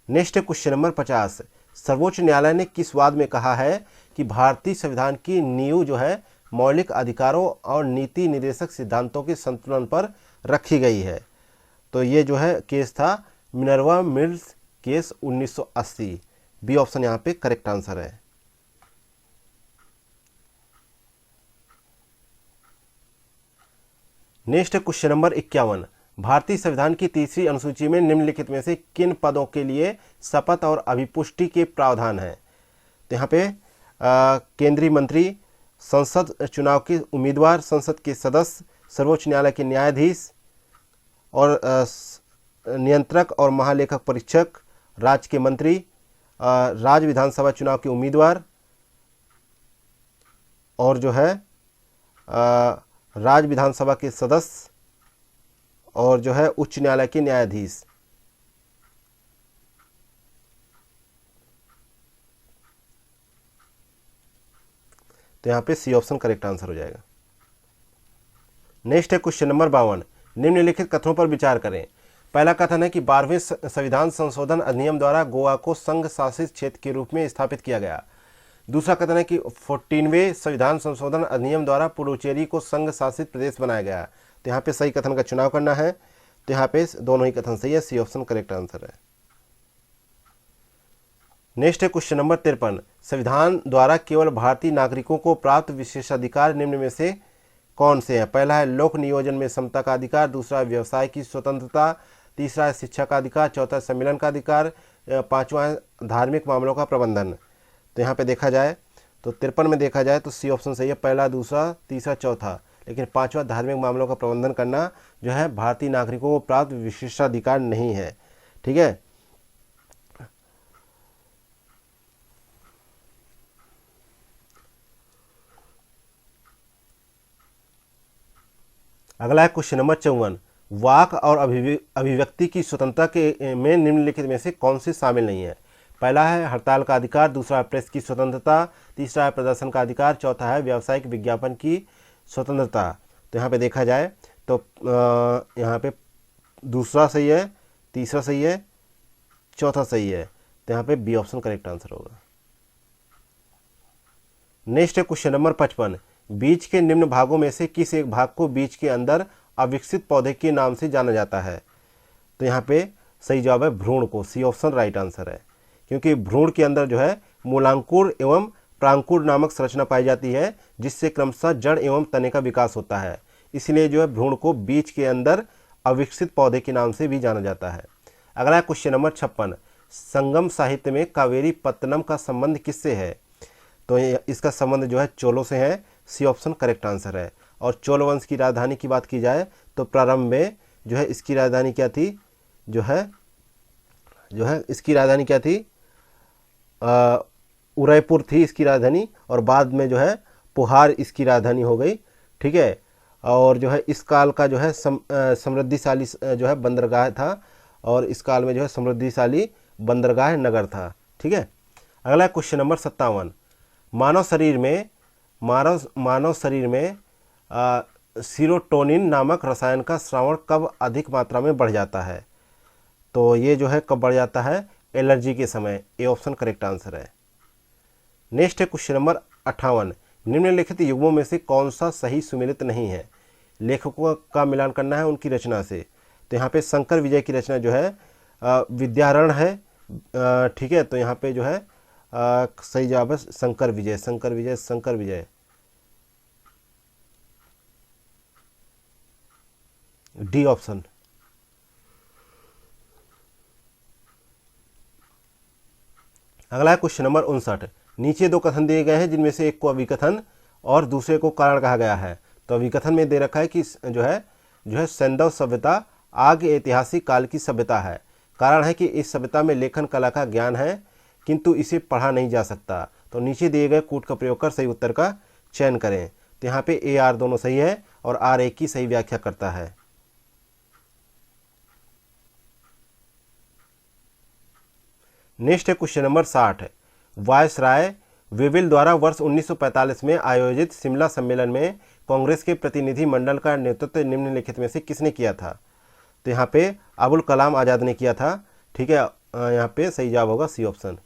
Next question number 50। सर्वोच्च न्यायालय ने किस वाद में कहा है कि भारतीय संविधान की नींव जो है मौलिक अधिकारों और नीति निर्देशक सिद्धांतों के संतुलन पर रखी गई है? तो ये जो है केस था Minerva Mills case 1980। B option यहाँ पे करेक्ट आंसर है। Next question number 51। भारतीय संविधान की तीसरी अनुसूची में निम्नलिखित में से किन पदों के लिए शपथ और अभिपुष्टि के प्रावधान हैं? तो यहाँ पे केंद्रीय मंत्री, संसद चुनाव के उम्मीदवार, संसद के सदस्य, सर्वोच्च न्यायालय के न्यायाधीश, और नियंत्रक और महालेखक परीक्षक, राज्य के मंत्री, राज्य विधानसभा चुनाव के उम्मीदवार, और जो है राज्य विधानसभा के सदस्य, और जो है उच्च न्यायालय के न्यायाधीश। तो यहाँ पे सी ऑप्शन करेक्ट आंसर हो जाएगा। नेक्स्ट है क्वेश्चन नंबर 52। निम्नलिखित कथनों पर विचार करें। पहला कथन है कि 12वें संविधान संशोधन अधिनियम द्वारा गोवा को संघ शासित क्षेत्र के रूप में स्थापित किया गया। दूसरा कथन है कि 14वें संविधान संशोधन अधिनियम द्वारा पुडुचेरी को संघ शासित प्रदेश बनाया गया। तो यहाँ पे सही कथन का चुनाव करना है। तो यहाँ पे दोनों ही कथन सही है, सी ऑप्शन करेक्ट आंसर है। नेक्स्ट है क्वेश्चन नंबर 53। संविधान द्वारा केवल भारतीय नागरिकों को प्राप्त विशेषाधिकार निम्न में से कौन से हैं? पहला है लोक नियोजन में समता का अधिकार, दूसरा है व्यवसाय की स्वतंत्रता, तीसरा है शिक्षा का अधिकार, चौथा सम्मेलन का अधिकार, पांचवा है धार्मिक मामलों का प्रबंधन। तो यहाँ पे देखा जाए तो 53 में देखा जाए तो सी ऑप्शन सही है, पहला, दूसरा, तीसरा, चौथा। लेकिन पांचवा, धार्मिक मामलों का प्रबंधन करना जो है भारतीय नागरिकों को प्राप्त विशेषाधिकार नहीं है। ठीक है। अगला है क्वेश्चन नंबर 54, वाक और अभिव्यक्ति की स्वतंत्रता के में निम्नलिखित में से कौन सी शामिल नहीं है? पहला है हड़ताल का अधिकार, दूसरा है प्रेस की स्वतंत्रता, तीसरा है प्रदर्शन का अधिकार, चौथा है व्यावसायिक विज्ञापन की स्वतंत्रता। तो यहाँ पे देखा जाए तो यहाँ पे दूसरा सही है, तीसरा सही है, चौथा सही है। तो यहाँ पे बी ऑप्शन करेक्ट आंसर होगा। नेक्स्ट है क्वेश्चन नंबर 55, बीज के निम्न भागों में से किस एक भाग को बीज के अंदर अविकसित पौधे के नाम से जाना जाता है? तो यहाँ पे सही जवाब है भ्रूण को, सी ऑप्शन राइट आंसर है। क्योंकि भ्रूण के अंदर जो है मूलांकुर एवं प्रांकुर नामक संरचना पाई जाती है, जिससे क्रमशः जड़ एवं तने का विकास होता है। इसलिए जो है भ्रूण को बीज के अंदर अविकसित पौधे के नाम से भी जाना जाता है। अगला क्वेश्चन नंबर 56, संगम साहित्य में कावेरी पत्तनम का संबंध किससे है? तो इसका संबंध जो है चोलों से है, सी ऑप्शन करेक्ट आंसर है। और चोल वंश की राजधानी की बात की जाए तो प्रारंभ में जो है इसकी राजधानी क्या थी? जो है इसकी राजधानी क्या थी? उदयपुर थी इसकी राजधानी, और बाद में जो है पुहार इसकी राजधानी हो गई। ठीक है। और जो है इस काल का जो है समृद्धिशाली जो है बंदरगाह था, और इस काल में जो है समृद्धिशाली बंदरगाह नगर था। ठीक है। अगला क्वेश्चन नंबर 57, मानव शरीर में सीरोटोनिन नामक रसायन का स्रावण कब अधिक मात्रा में बढ़ जाता है? तो ये जो है कब बढ़ जाता है? एलर्जी के समय, ए ऑप्शन करेक्ट आंसर है। नेक्स्ट है क्वेश्चन नंबर 58, निम्नलिखित युग्मों में से कौन सा सही सुमेलित नहीं है? लेखकों का मिलान करना है उनकी रचना से। तो यहाँ पे शंकर विजय की रचना जो है विद्यारण है। ठीक है। तो यहाँ पे जो है सही जवाब है शंकर विजय। D option. अगला है क्वेश्चन नंबर 59, नीचे दो कथन दिए गए हैं जिनमें से एक को अभिकथन और दूसरे को कारण कहा गया है। तो अभिकथन में दे रखा है कि जो है सैंधव सभ्यता आगे ऐतिहासिक काल की सभ्यता है। कारण है कि इस सभ्यता में लेखन कला का ज्ञान है, किंतु इसे पढ़ा नहीं जा सकता। तो नीचे दिए गए कूट का प्रयोग कर सही उत्तर का चयन करें। तो यहाँ पे ए आर दोनों सही है और आर एक की सही व्याख्या करता है। नेक्स्ट है क्वेश्चन नंबर 60, वायसराय वेविल द्वारा वर्ष 1945 में आयोजित शिमला सम्मेलन में कांग्रेस के प्रतिनिधि मंडल का नेतृत्व निम्नलिखित में से किसने किया था? तो यहाँ पे अबुल कलाम आज़ाद ने किया था। ठीक है। यहाँ पे सही जवाब होगा सी ऑप्शन।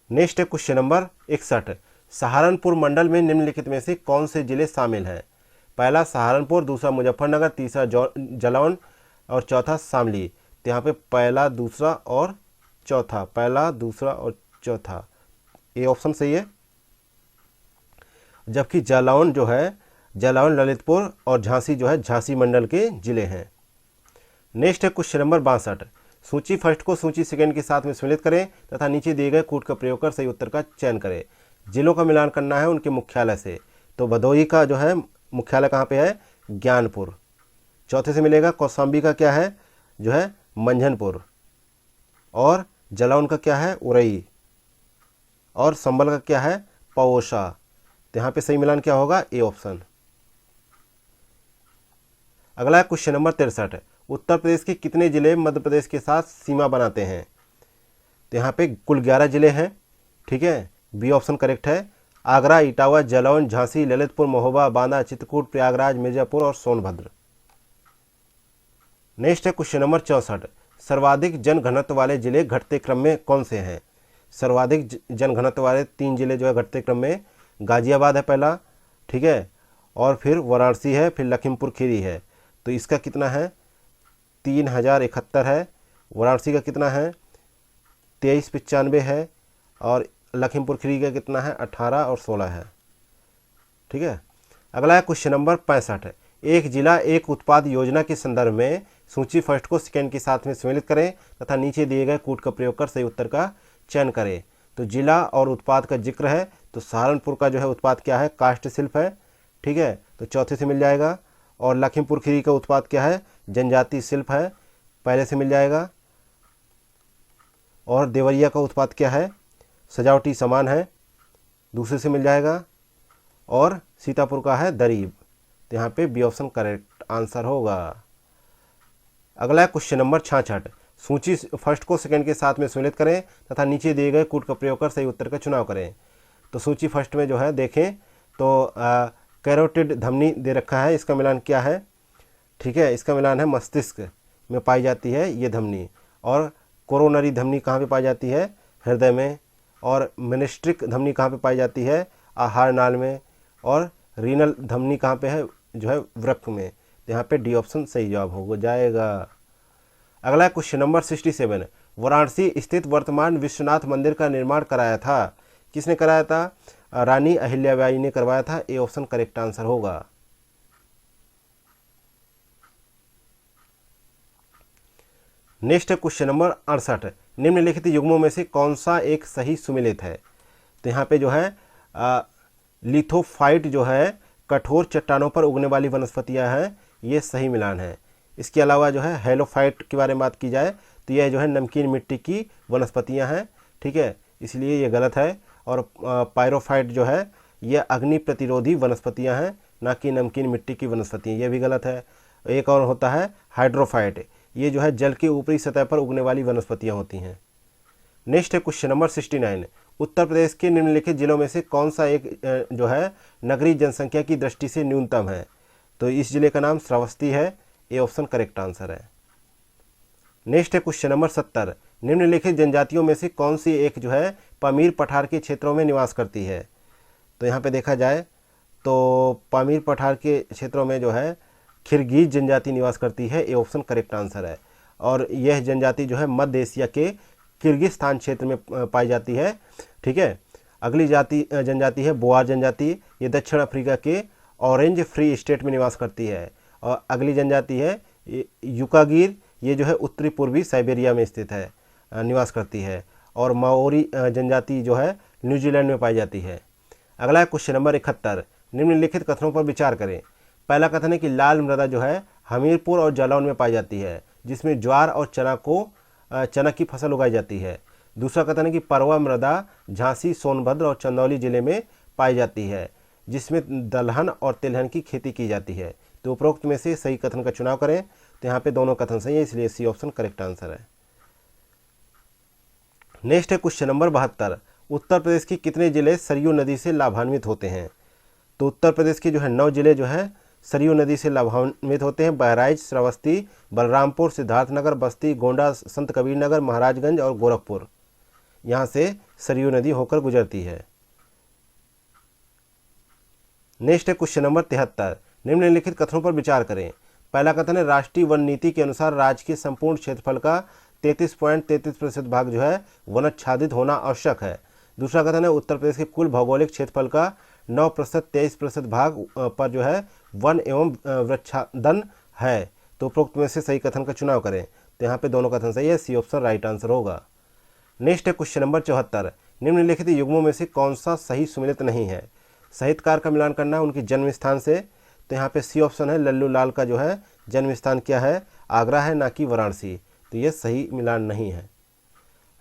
नेक्स्ट है क्वेश्चन नंबर 61, सहारनपुर मंडल में निम्नलिखित में से कौन से जिले शामिल हैं? पहला सहारनपुर, दूसरा मुजफ्फरनगर, तीसरा जालौन और चौथा शामली। तो यहाँ पे पहला, दूसरा और चौथा, ए ऑप्शन सही है। जबकि जालौन ललितपुर और झांसी जो है झांसी मंडल के जिले हैं। नेक्स्ट है क्वेश्चन नंबर 62, सूची फर्स्ट को सूची सेकंड के साथ में सम्मिलित करें तथा नीचे दिए गए कूट का प्रयोग कर सही उत्तर का चयन करें। जिलों का मिलान करना है उनके मुख्यालय से। तो भदोही का जो है मुख्यालय कहाँ पे है? ज्ञानपुर। चौथे से मिलेगा कौशाम्बी का क्या है? जो है मंझनपुर। और जालौन का क्या है? उरई। और संबल का क्या है? पवोसा। तो यहाँ पे सही मिलान क्या होगा? A option. अगला क्वेश्चन नंबर 63, उत्तर प्रदेश के कितने जिले मध्य प्रदेश के साथ सीमा बनाते हैं? तो यहाँ पे कुल 11 जिले हैं। ठीक है। बी ऑप्शन करेक्ट है। आगरा, इटावा, जालौन, झांसी, ललितपुर, महोबा, बांदा, चित्रकूट, प्रयागराज, मिर्जापुर और सोनभद्र। नेक्स्ट है क्वेश्चन नंबर 64, सर्वाधिक जनघनत्व वाले जिले घटते क्रम में कौन से हैं? सर्वाधिक जनघनत्व वाले 3 जिले जो है घटते क्रम में गाजियाबाद है पहला। ठीक है। और फिर वाराणसी है, फिर लखीमपुर खीरी है। तो इसका कितना है? 3071 है। वाराणसी का कितना है? 2395 है। और लखीमपुर खीरी का कितना है? 18 और 16 है। ठीक है। अगला है क्वेश्चन नंबर 65, एक जिला एक उत्पाद योजना के संदर्भ में सूची फर्स्ट को सेकंड के साथ में सम्मिलित करें तथा नीचे दिए गए कूट का प्रयोग कर सही उत्तर का चयन करें। तो जिला और उत्पाद का जिक्र है तो सहारनपुर का जो है उत्पाद क्या है, काष्ठ शिल्प है, ठीक है, तो चौथे से मिल जाएगा। और लखीमपुर खीरी का उत्पाद क्या है, जनजाति शिल्प है, पहले से मिल जाएगा। और देवरिया का उत्पाद क्या है, सजावटी सामान है, दूसरे से मिल जाएगा। और सीतापुर का है दरीब, तो यहाँ पे बी ऑप्शन करेक्ट आंसर होगा। अगला है क्वेश्चन नंबर 66। सूची फर्स्ट को सेकंड के साथ में सम्मिलित करें तथा नीचे दिए गए कूट का प्रयोग कर सही उत्तर का चुनाव करें। तो सूची फर्स्ट में जो है देखें तो कैरोटिड धमनी दे रखा है, इसका मिलान क्या है, ठीक है, इसका मिलान है मस्तिष्क में पाई जाती है ये धमनी। और कोरोनरी धमनी कहाँ पे पाई जाती है, हृदय में। और मिनिस्ट्रिक धमनी कहाँ पे पाई जाती है, आहार नाल में। और रीनल धमनी कहाँ पे है, जो है वृक्क में। तो यहाँ पे डी ऑप्शन सही जवाब हो जाएगा। अगला क्वेश्चन नंबर 67। वाराणसी स्थित वर्तमान विश्वनाथ मंदिर का निर्माण कराया था, किसने कराया था, रानी अहिल्याबाई ने करवाया था, ए ऑप्शन करेक्ट आंसर होगा। Next question number 68। निम्नलिखित युग्मों में से कौन सा एक सही सुमेलित है। तो यहाँ पे जो है लिथोफाइट जो है कठोर चट्टानों पर उगने वाली वनस्पतियाँ हैं, ये सही मिलान है। इसके अलावा जो है हेलोफाइट के बारे में बात की जाए तो यह जो है नमकीन मिट्टी की वनस्पतियाँ हैं, ठीक है, इसलिए ये गलत है। और पायरोफाइट जो है ये अग्नि प्रतिरोधी वनस्पतियाँ हैं, ना कि नमकीन मिट्टी की वनस्पतियाँ, ये भी गलत है। एक और होता है हाइड्रोफाइट, ये जो है जल की ऊपरी सतह पर उगने वाली वनस्पतियाँ होती हैं। नेक्स्ट है क्वेश्चन नंबर 69। उत्तर प्रदेश के निम्नलिखित जिलों में से कौन सा एक जो है नगरीय जनसंख्या की दृष्टि से न्यूनतम है। तो इस जिले का नाम श्रावस्ती है, ए ऑप्शन करेक्ट आंसर है। नेक्स्ट है क्वेश्चन नंबर 70। निम्नलिखित जनजातियों में से कौन सी एक जो है पामीर पठार के क्षेत्रों में निवास करती है। तो यहाँ पे देखा जाए तो पामीर पठार के क्षेत्रों में जो है किर्गिज जनजाति निवास करती है, ए ऑप्शन करेक्ट आंसर है। और यह जनजाति जो है मध्य एशिया के किर्गिस्तान क्षेत्र में पाई जाती है, ठीक है। अगली जनजाति है बोआर जनजाति, ये दक्षिण अफ्रीका के ऑरेंज फ्री स्टेट में निवास करती है। और अगली जनजाति है युकागीर, ये जो है उत्तरी पूर्वी साइबेरिया में स्थित है, निवास करती है। और माओरी जनजाति जो है न्यूजीलैंड में पाई जाती है। अगला है क्वेश्चन नंबर 71। निम्नलिखित कथनों पर विचार करें। पहला कथन है कि लाल मृदा जो है हमीरपुर और जालौन में पाई जाती है, जिसमें ज्वार और चना की फसल उगाई जाती है। दूसरा कथन है कि परवा मृदा झांसी, सोनभद्र और चंदौली जिले में पाई जाती है, जिसमें दलहन और तिलहन की खेती की जाती है। तो उपरोक्त में से सही कथन का चुनाव करें। तो यहाँ पे दोनों कथन सही है, इसलिए सी ऑप्शन करेक्ट आंसर है। नेक्स्ट है क्वेश्चन नंबर 72। उत्तर प्रदेश के कितने जिले सरयू नदी से लाभान्वित होते हैं। तो उत्तर प्रदेश के जो है 9 जिले जो है सरयू नदी से लाभान्वित होते हैं। बहराइच, श्रावस्ती, बलरामपुर, सिद्धार्थनगर, बस्ती, गोंडा, संत कबीर नगर, महाराजगंज और गोरखपुर, यहाँ से सरयू नदी होकर गुजरती है। नेक्स्ट है क्वेश्चन नंबर 73। निम्नलिखित कथनों पर विचार करें। पहला कथन है राष्ट्रीय वन नीति के अनुसार राज्य के संपूर्ण क्षेत्रफल का 33.33% भाग जो है वनाच्छादित होना आवश्यक है। दूसरा कथन है उत्तर प्रदेश के कुल भौगोलिक क्षेत्रफल का 9% 23% भाग पर जो है वन एवं वृक्षादन है। तो उपरोक्त में से सही कथन का चुनाव करें। तो यहाँ पे दोनों कथन सही है, सी ऑप्शन राइट आंसर होगा। नेक्स्ट है क्वेश्चन नंबर 74। निम्नलिखित युग्मों में से कौन सा सही सुमेलित नहीं है। साहित्यकार का मिलान करना है उनकी जन्म स्थान से। तो यहाँ पे सी ऑप्शन है लल्लू लाल का जो है जन्म स्थान क्या है, आगरा है, ना कि वाराणसी। तो ये सही मिलान नहीं है।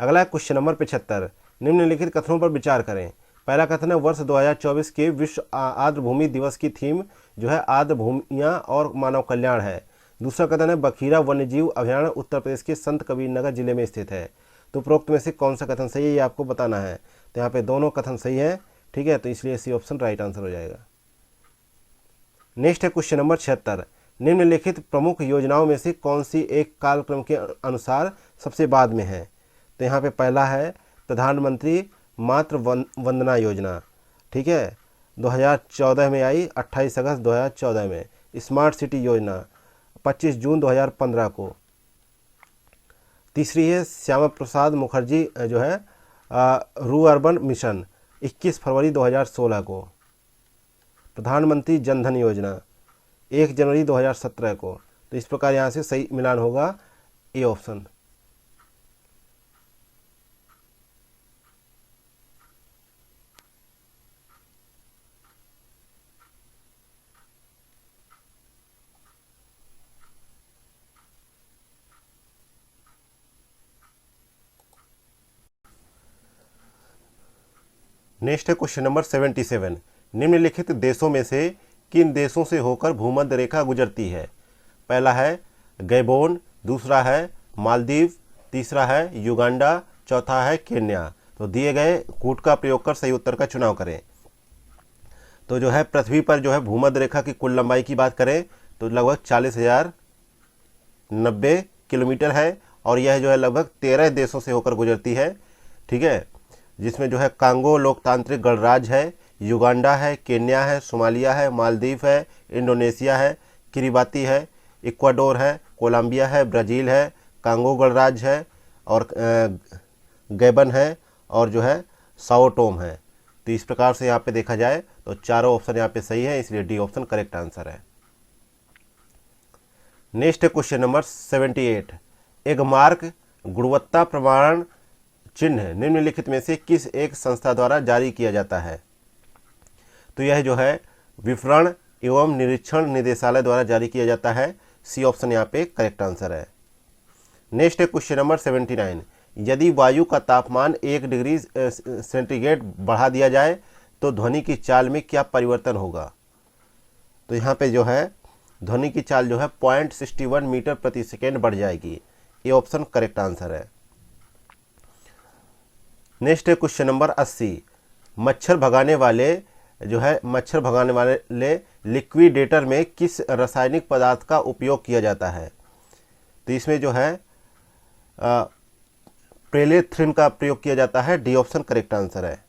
अगला क्वेश्चन नंबर 75। निम्नलिखित कथनों पर विचार करें। पहला कथन है वर्ष 2024 के विश्व आर्द्र भूमि दिवस की थीम जो है आर्द्र भूमियाँ और मानव कल्याण है। दूसरा कथन है बखीरा वन्यजीव अभयारण्य उत्तर प्रदेश के संत कबीर नगर जिले में स्थित है। तो उपरोक्त में से कौन सा कथन सही है, ये आपको बताना है। तो यहाँ पे दोनों कथन सही है, ठीक है, तो इसलिए सी ऑप्शन राइट आंसर हो जाएगा। नेक्स्ट है क्वेश्चन नंबर 76। निम्नलिखित प्रमुख योजनाओं में से कौन सी एक कालक्रम के अनुसार सबसे बाद में है। तो यहाँ पे पहला है प्रधानमंत्री मातृ वंदना योजना, ठीक है, 2014 में आई, 28 अगस्त 2014 में। स्मार्ट सिटी योजना 25 जून 2015 को। तीसरी है श्यामा प्रसाद मुखर्जी जो है रू अर्बन मिशन 21 फरवरी 2016 को। प्रधानमंत्री जनधन योजना 1 जनवरी 2017 को। तो इस प्रकार यहाँ से सही मिलान होगा, ए ऑप्शन। नेक्स्ट है क्वेश्चन नंबर 77। निम्नलिखित देशों में से किन देशों से होकर भूमध्य रेखा गुजरती है? पहला है गैबोन, दूसरा है मालदीव, तीसरा है युगांडा, चौथा है केन्या। तो दिए गए कूट का प्रयोग कर सही उत्तर का चुनाव करें। तो जो है पृथ्वी पर जो है भूमध्य रेखा की कुल लंबाई की बात करें तो लगभग 40,090 किलोमीटर है और यह जो है लगभग 13 देशों से होकर गुजरती है। ठीक है, जिसमें जो है कांगो लोकतांत्रिक गणराज्य है, युगांडा है, केन्या है, सोमालिया है, मालदीव है, इंडोनेशिया है, किरिबाती है, इक्वाडोर है, कोलंबिया है, ब्राज़ील है, कांगो गणराज्य है और गैबन है और जो है साओ टोम है। तो इस प्रकार से यहाँ पे देखा जाए तो चारों ऑप्शन यहाँ पे सही है, इसलिए डी ऑप्शन करेक्ट आंसर है। नेक्स्ट है क्वेश्चन नंबर 78। एगमार्क गुणवत्ता प्रमाण चिन्ह निम्नलिखित में से किस एक संस्था द्वारा जारी किया जाता है? तो यह जो है विपणन एवं निरीक्षण निदेशालय द्वारा जारी किया जाता है। सी ऑप्शन यहाँ पे करेक्ट आंसर है। नेक्स्ट है क्वेश्चन नंबर 79। यदि वायु का तापमान 1 डिग्री सेंटीग्रेड बढ़ा दिया जाए तो ध्वनि की चाल में क्या परिवर्तन होगा? तो यहाँ पे जो है ध्वनि की चाल जो है 0.61 मीटर प्रति सेकेंड बढ़ जाएगी। ये ऑप्शन करेक्ट आंसर है। नेक्स्ट है क्वेश्चन नंबर 80। मच्छर भगाने वाले लिक्विडेटर में किस रासायनिक पदार्थ का उपयोग किया जाता है? तो इसमें जो है प्रेलेथ्रिन का प्रयोग किया जाता है। डी ऑप्शन करेक्ट आंसर है।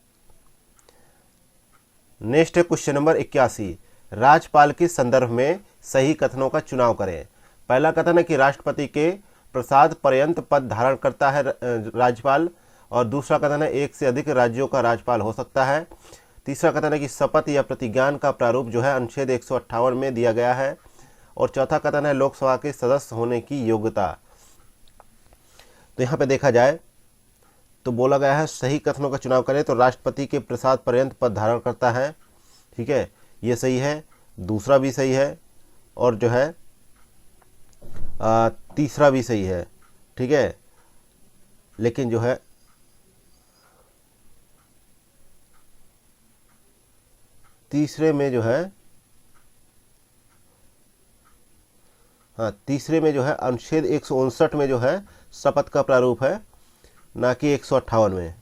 नेक्स्ट है क्वेश्चन नंबर 81। राज्यपाल के संदर्भ में सही कथनों का चुनाव करें। पहला कथन है कि राष्ट्रपति के प्रसाद पर्यंत पद धारण करता है राज्यपाल, और दूसरा कथन है एक से अधिक राज्यों का राज्यपाल हो सकता है। तीसरा कथन है कि शपथ या प्रतिज्ञान का प्रारूप जो है अनुच्छेद 158 में दिया गया है, और चौथा कथन है लोकसभा के सदस्य होने की योग्यता। तो यहाँ पे देखा जाए तो बोला गया है सही कथनों का चुनाव करें तो राष्ट्रपति के प्रसाद पर्यंत पद धारण करता है। ठीक है, ये सही है, दूसरा भी सही है और जो है तीसरा भी सही है। ठीक है, लेकिन जो है तीसरे में जो है तीसरे में जो है अनुच्छेद 159 में जो है शपथ का प्रारूप है, ना कि 158 में।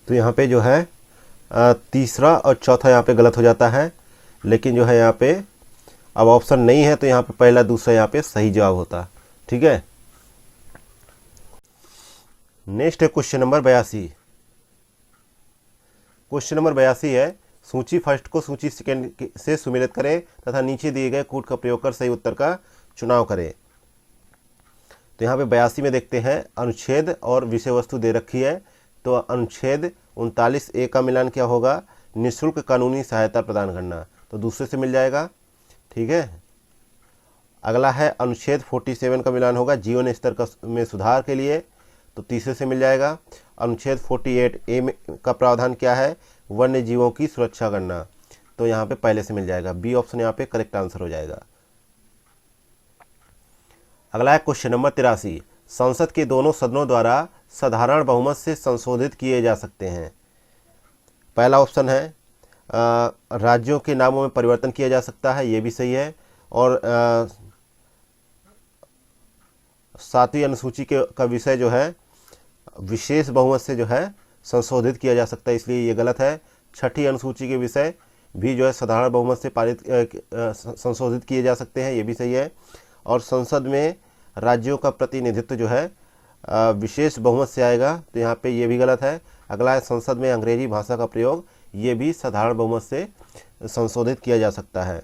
तो यहाँ पे जो है तीसरा और चौथा यहाँ पे गलत हो जाता है, लेकिन जो है यहाँ पे अब ऑप्शन नहीं है तो यहाँ पे पहला दूसरा यहाँ पे सही जवाब होता। ठीक है, नेक्स्ट है क्वेश्चन नंबर 82। क्वेश्चन नंबर 82 है सूची फर्स्ट को सूची सेकंड से सुमेलित करें तथा नीचे दिए गए कूट का प्रयोग कर सही उत्तर का चुनाव करें। तो यहाँ पे 82 में देखते हैं अनुच्छेद और विषय वस्तु दे रखी है। तो अनुच्छेद 39A का मिलान क्या होगा? निःशुल्क कानूनी सहायता प्रदान करना, तो दूसरे से मिल जाएगा। ठीक है, अगला है अनुच्छेद 47 का मिलान होगा जीवन स्तर में सुधार के लिए, तो तीसरे से मिल जाएगा। अनुच्छेद 48A का प्रावधान क्या है? वन्य जीवों की सुरक्षा करना, तो यहाँ पे पहले से मिल जाएगा। बी ऑप्शन यहाँ पे करेक्ट आंसर हो जाएगा। अगला है क्वेश्चन नंबर 83। संसद के दोनों सदनों द्वारा साधारण बहुमत से संशोधित किए जा सकते हैं। पहला ऑप्शन है राज्यों के नामों में परिवर्तन किया जा सकता है, ये भी सही है। और 7वीं अनुसूची का विषय जो है विशेष बहुमत से जो है संशोधित किया जा सकता है, इसलिए ये गलत है। 6ठी अनुसूची के विषय भी जो है साधारण बहुमत से संशोधित किए जा सकते हैं, ये भी सही है। और संसद में राज्यों का प्रतिनिधित्व जो है विशेष बहुमत से आएगा, तो यहाँ पे ये भी गलत है। अगला है संसद में अंग्रेजी भाषा का प्रयोग, ये भी साधारण बहुमत से संशोधित किया जा सकता है।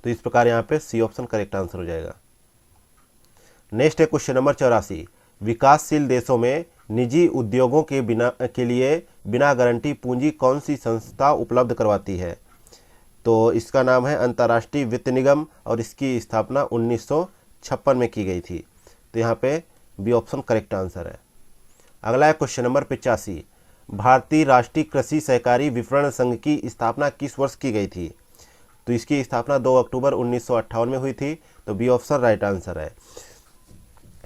तो इस प्रकार यहाँ पे सी ऑप्शन करेक्ट आंसर हो जाएगा। नेक्स्ट है क्वेश्चन नंबर 84। विकासशील देशों में निजी उद्योगों के लिए बिना गारंटी पूंजी कौन सी संस्था उपलब्ध करवाती है? तो इसका नाम है अंतर्राष्ट्रीय वित्त निगम, और इसकी स्थापना 1956 में की गई थी। तो यहाँ पे बी ऑप्शन करेक्ट आंसर है। अगला है क्वेश्चन नंबर 85। भारतीय राष्ट्रीय कृषि सहकारी विपणन संघ की स्थापना किस वर्ष की गई थी? तो इसकी स्थापना 2 अक्टूबर 1958 में हुई थी, तो बी ऑप्शन राइट आंसर है।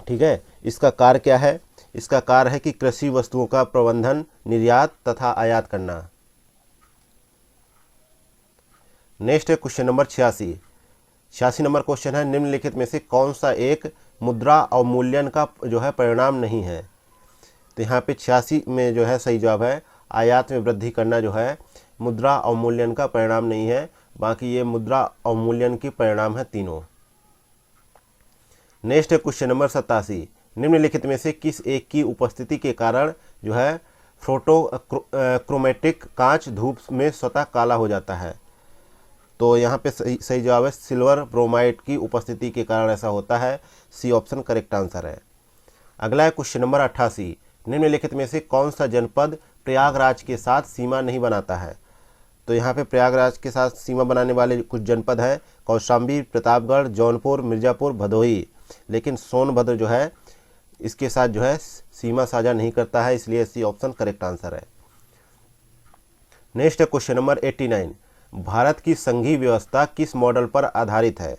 ठीक है, इसका कार्य क्या है? इसका कार्य है कि कृषि वस्तुओं का प्रबंधन, निर्यात तथा आयात करना। नेक्स्ट है क्वेश्चन नंबर 86 नंबर क्वेश्चन है, निम्नलिखित में से कौन सा एक मुद्रा अवमूल्यन का जो है परिणाम नहीं है। तो यहाँ पे 86 में जो है सही जवाब है, आयात में वृद्धि करना जो है मुद्रा अवमूल्यन का परिणाम नहीं है, बाकी ये मुद्रा अवमूल्यन की परिणाम है तीनों। नेक्स्ट है क्वेश्चन नंबर 87, निम्नलिखित में से किस एक की उपस्थिति के कारण जो है फोटो क्रोमेटिक कांच धूप में स्वतः काला हो जाता है। तो यहाँ पे सही जवाब है सिल्वर ब्रोमाइड की उपस्थिति के कारण ऐसा होता है, सी ऑप्शन करेक्ट आंसर है। अगला है क्वेश्चन नंबर 88, निम्नलिखित में से कौन सा जनपद प्रयागराज के साथ सीमा नहीं बनाता है। तो यहाँ पे प्रयागराज के साथ सीमा बनाने वाले कुछ जनपद है, कौशाम्बी, प्रतापगढ़, जौनपुर, मिर्ज़ापुर, भदोही, लेकिन सोनभद्र जो है इसके साथ जो है सीमा साझा नहीं करता है, इसलिए सी ऑप्शन करेक्ट आंसर है। नेक्स्ट है क्वेश्चन नंबर 89, भारत की संघीय व्यवस्था किस मॉडल पर आधारित है।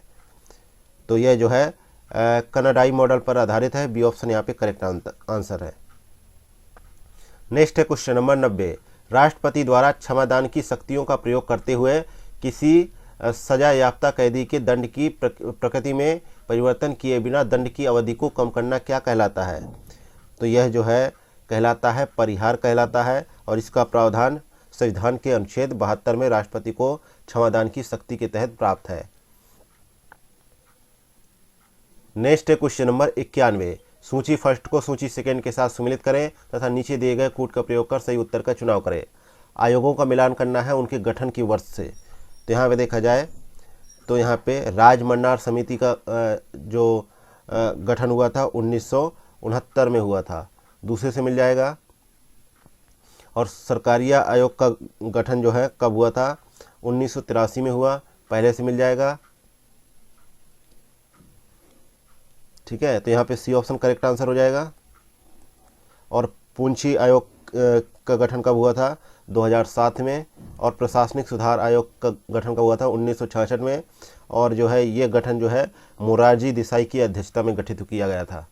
तो यह जो है कनाडाई मॉडल पर आधारित है, बी ऑप्शन यहाँ पे करेक्ट आंसर है। नेक्स्ट है क्वेश्चन नंबर 90, राष्ट्रपति द्वारा क्षमादान की शक्तियों का प्रयोग करते हुए किसी सजा याफ्ता कैदी के दंड की प्रकृति में परिवर्तन किए बिना दंड की अवधि को कम करना क्या कहलाता है। तो यह जो है कहलाता है परिहार कहलाता है, और इसका प्रावधान संविधान के अनुच्छेद 72 में राष्ट्रपति को क्षमादान की शक्ति के तहत प्राप्त है। नेक्स्ट है क्वेश्चन नंबर 91, सूची फर्स्ट को सूची सेकंड के साथ सम्मिलित करें तथा नीचे दिए गए कूट का प्रयोग कर सही उत्तर का चुनाव करें। आयोगों का मिलान करना है उनके गठन की वर्ष से। तो यहाँ पे देखा जाए तो यहाँ पे राजमन्नार समिति का जो गठन हुआ था 1969 में हुआ था, दूसरे से मिल जाएगा। और सरकारिया आयोग का गठन जो है कब हुआ था, 1983 में हुआ, पहले से मिल जाएगा। ठीक है, तो यहाँ पे सी ऑप्शन करेक्ट आंसर हो जाएगा। और पूंछी आयोग का गठन कब हुआ था, 2007 में। और प्रशासनिक सुधार आयोग का गठन कब हुआ था, 1966 में। और जो है ये गठन जो है मोरारजी देसाई की अध्यक्षता में गठित किया गया था।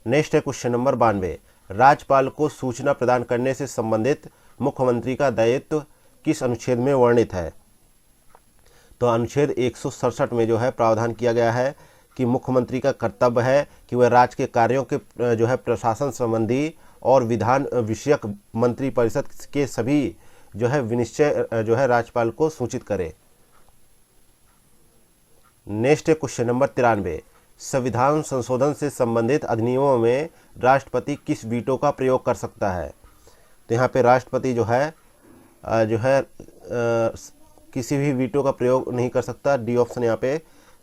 नेक्स्ट है क्वेश्चन नंबर 92, राज्यपाल को सूचना प्रदान करने से संबंधित मुख्यमंत्री का दायित्व किस अनुच्छेद में वर्णित है। तो अनुच्छेद 167 में जो है प्रावधान किया गया है कि मुख्यमंत्री का कर्तव्य है कि वह राज्य के कार्यों के जो है प्रशासन संबंधी और विधान विषयक मंत्रिपरिषद के सभी जो है विनिश्चय जो है राज्यपाल को सूचित करे। नेक्स्ट है क्वेश्चन नंबर 93, संविधान संशोधन से संबंधित अधिनियमों में राष्ट्रपति किस वीटो का प्रयोग कर सकता है। तो यहाँ पे राष्ट्रपति जो है किसी भी वीटो का प्रयोग नहीं कर सकता, डी ऑप्शन यहाँ पे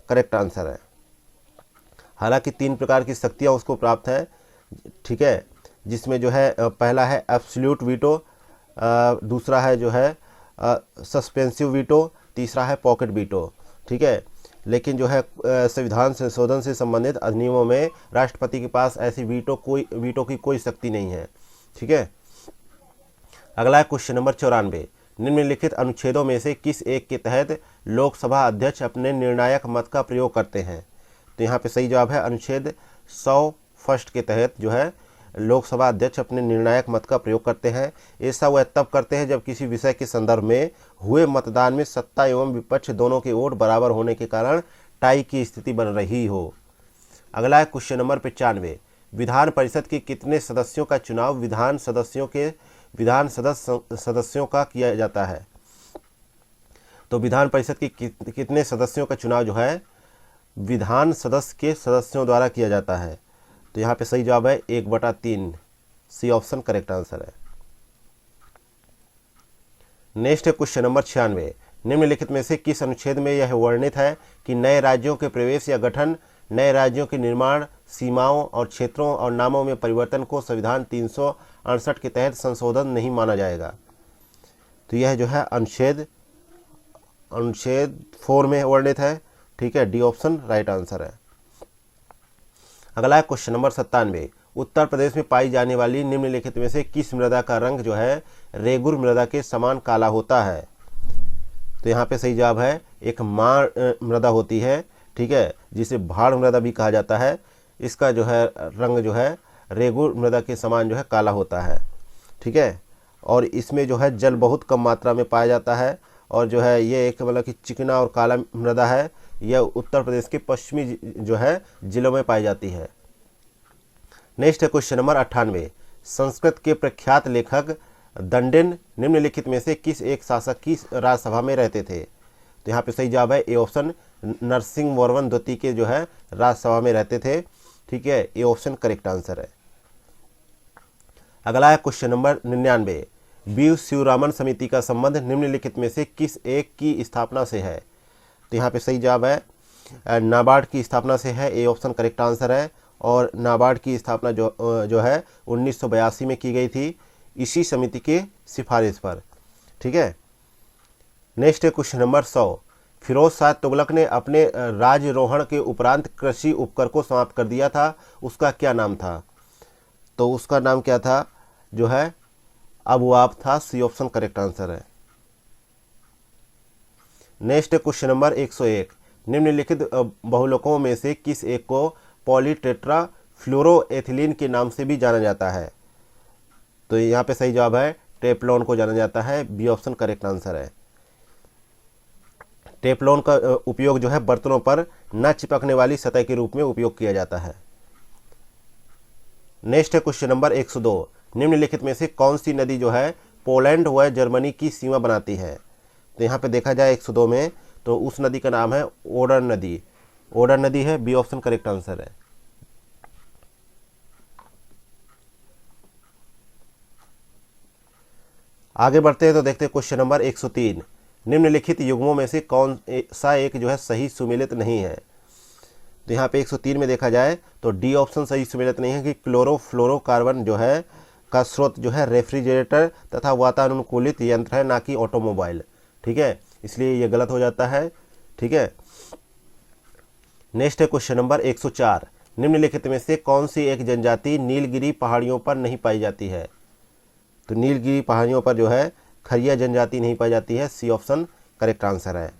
करेक्ट आंसर है। हालांकि 3 प्रकार की शक्तियाँ उसको प्राप्त है, ठीक है, जिसमें जो है पहला है एब्सोल्यूट वीटो, दूसरा है जो है सस्पेंसिव वीटो, तीसरा है पॉकेट वीटो। ठीक है, लेकिन जो है संविधान संशोधन से संबंधित अधिनियमों में राष्ट्रपति के पास ऐसी वीटो की कोई शक्ति नहीं है। ठीक है, अगला है क्वेश्चन नंबर 94, निम्नलिखित अनुच्छेदों में से किस एक के तहत लोकसभा अध्यक्ष अपने निर्णायक मत का प्रयोग करते हैं। तो यहाँ पे सही जवाब है अनुच्छेद 100 के तहत जो है लोकसभा अध्यक्ष अपने निर्णायक मत का प्रयोग करते हैं। ऐसा वह तब करते हैं जब किसी विषय के संदर्भ में हुए मतदान में सत्ता एवं विपक्ष दोनों के वोट बराबर होने के कारण टाई की स्थिति बन रही हो। अगला है क्वेश्चन नंबर 95, विधान परिषद के कितने सदस्यों का चुनाव विधान सदस्यों का किया जाता है। तो विधान परिषद के कितने सदस्यों का चुनाव जो है विधान सदस्य के सदस्यों द्वारा किया जाता है। तो यहाँ पे सही जवाब है 1/3, सी ऑप्शन करेक्ट आंसर है। नेक्स्ट है क्वेश्चन नंबर 96, निम्नलिखित में से किस अनुच्छेद में यह वर्णित है कि नए राज्यों के प्रवेश या गठन, नए राज्यों के निर्माण, सीमाओं और क्षेत्रों और नामों में परिवर्तन को संविधान 368 के तहत संशोधन नहीं माना जाएगा। तो यह जो है अनुच्छेद 4 में वर्णित है। ठीक है, डी ऑप्शन राइट आंसर है। अगला है क्वेश्चन नंबर 97, उत्तर प्रदेश में पाई जाने वाली निम्नलिखित में से किस मृदा का रंग जो है रेगुर मृदा के समान काला होता है। तो यहाँ पे सही जवाब है एक मां मृदा होती है, ठीक है, जिसे भाड़ मृदा भी कहा जाता है। इसका जो है रंग जो है रेगू मृदा के समान जो है काला होता है। ठीक है, और इसमें जो है जल बहुत कम मात्रा में पाया जाता है और जो है ये एक मतलब कि चिकना और काला मृदा है। यह उत्तर प्रदेश के पश्चिमी जो है जिलों में पाई जाती है। नेक्स्ट है क्वेश्चन नंबर 98। संस्कृत के प्रख्यात लेखक दंडिन निम्नलिखित में से किस एक शासक की राज्यसभा में रहते थे? तो यहाँ पे सही जवाब है ए ऑप्शन, नरसिंह वर्मन द्वितीय के जो है राज्यसभा में रहते थे। ठीक है, ए ऑप्शन करेक्ट आंसर है। अगला है क्वेश्चन नंबर 99। वीर शिवरामन समिति का संबंध निम्नलिखित में से किस एक की स्थापना से है? तो यहाँ पे सही जवाब है नाबार्ड की स्थापना से है। ए ऑप्शन करेक्ट आंसर है। और नाबार्ड की स्थापना जो है 1982 में की गई थी इसी समिति के सिफारिश पर। ठीक है, नेक्स्ट है क्वेश्चन नंबर 100। फिरोज शाह तुगलक ने अपने राजरोहण के उपरांत कृषि उपकर को समाप्त कर दिया था, उसका क्या नाम था? तो उसका नाम क्या था जो है अबुआब था। सी ऑप्शन करेक्ट आंसर है। नेक्स्ट है क्वेश्चन नंबर 101। निम्नलिखित बहुलकों में से किस एक को पॉलीटेट्रा फ्लोरोएथिलीन के नाम से भी जाना जाता है? तो यहाँ पे सही जवाब है टेफ्लॉन को जाना जाता है। बी ऑप्शन करेक्ट आंसर है। टेफ्लॉन का उपयोग जो है बर्तनों पर न चिपकने वाली सतह के रूप में उपयोग किया जाता है। नेक्स्ट है क्वेश्चन नंबर 102। निम्नलिखित में से कौन सी नदी जो है पोलैंड व जर्मनी की सीमा बनाती है? तो यहाँ पे देखा जाए 102 में तो उस नदी का नाम है ओडर नदी। ओडर नदी है। बी ऑप्शन करेक्ट आंसर है। आगे बढ़ते हैं तो देखते हैं क्वेश्चन नंबर 103। निम्नलिखित युग्मों में से कौन सा एक जो है सही सुमेलित नहीं है? तो यहाँ पे 103 में देखा जाए तो डी ऑप्शन सही सुमेलित नहीं है कि क्लोरोफ्लोरोकार्बन जो है का स्रोत जो है रेफ्रिजरेटर तथा वातानुकूलित यंत्र है, ना कि ऑटोमोबाइल। ठीक है, इसलिए ये गलत हो जाता है। ठीक है, नेक्स्ट है क्वेश्चन नंबर 104। निम्नलिखित में से कौन सी एक जनजाति नीलगिरी पहाड़ियों पर नहीं पाई जाती है? तो नीलगिरी पहाड़ियों पर जो है खरिया जनजाति नहीं पाई जाती है। सी ऑप्शन करेक्ट आंसर है।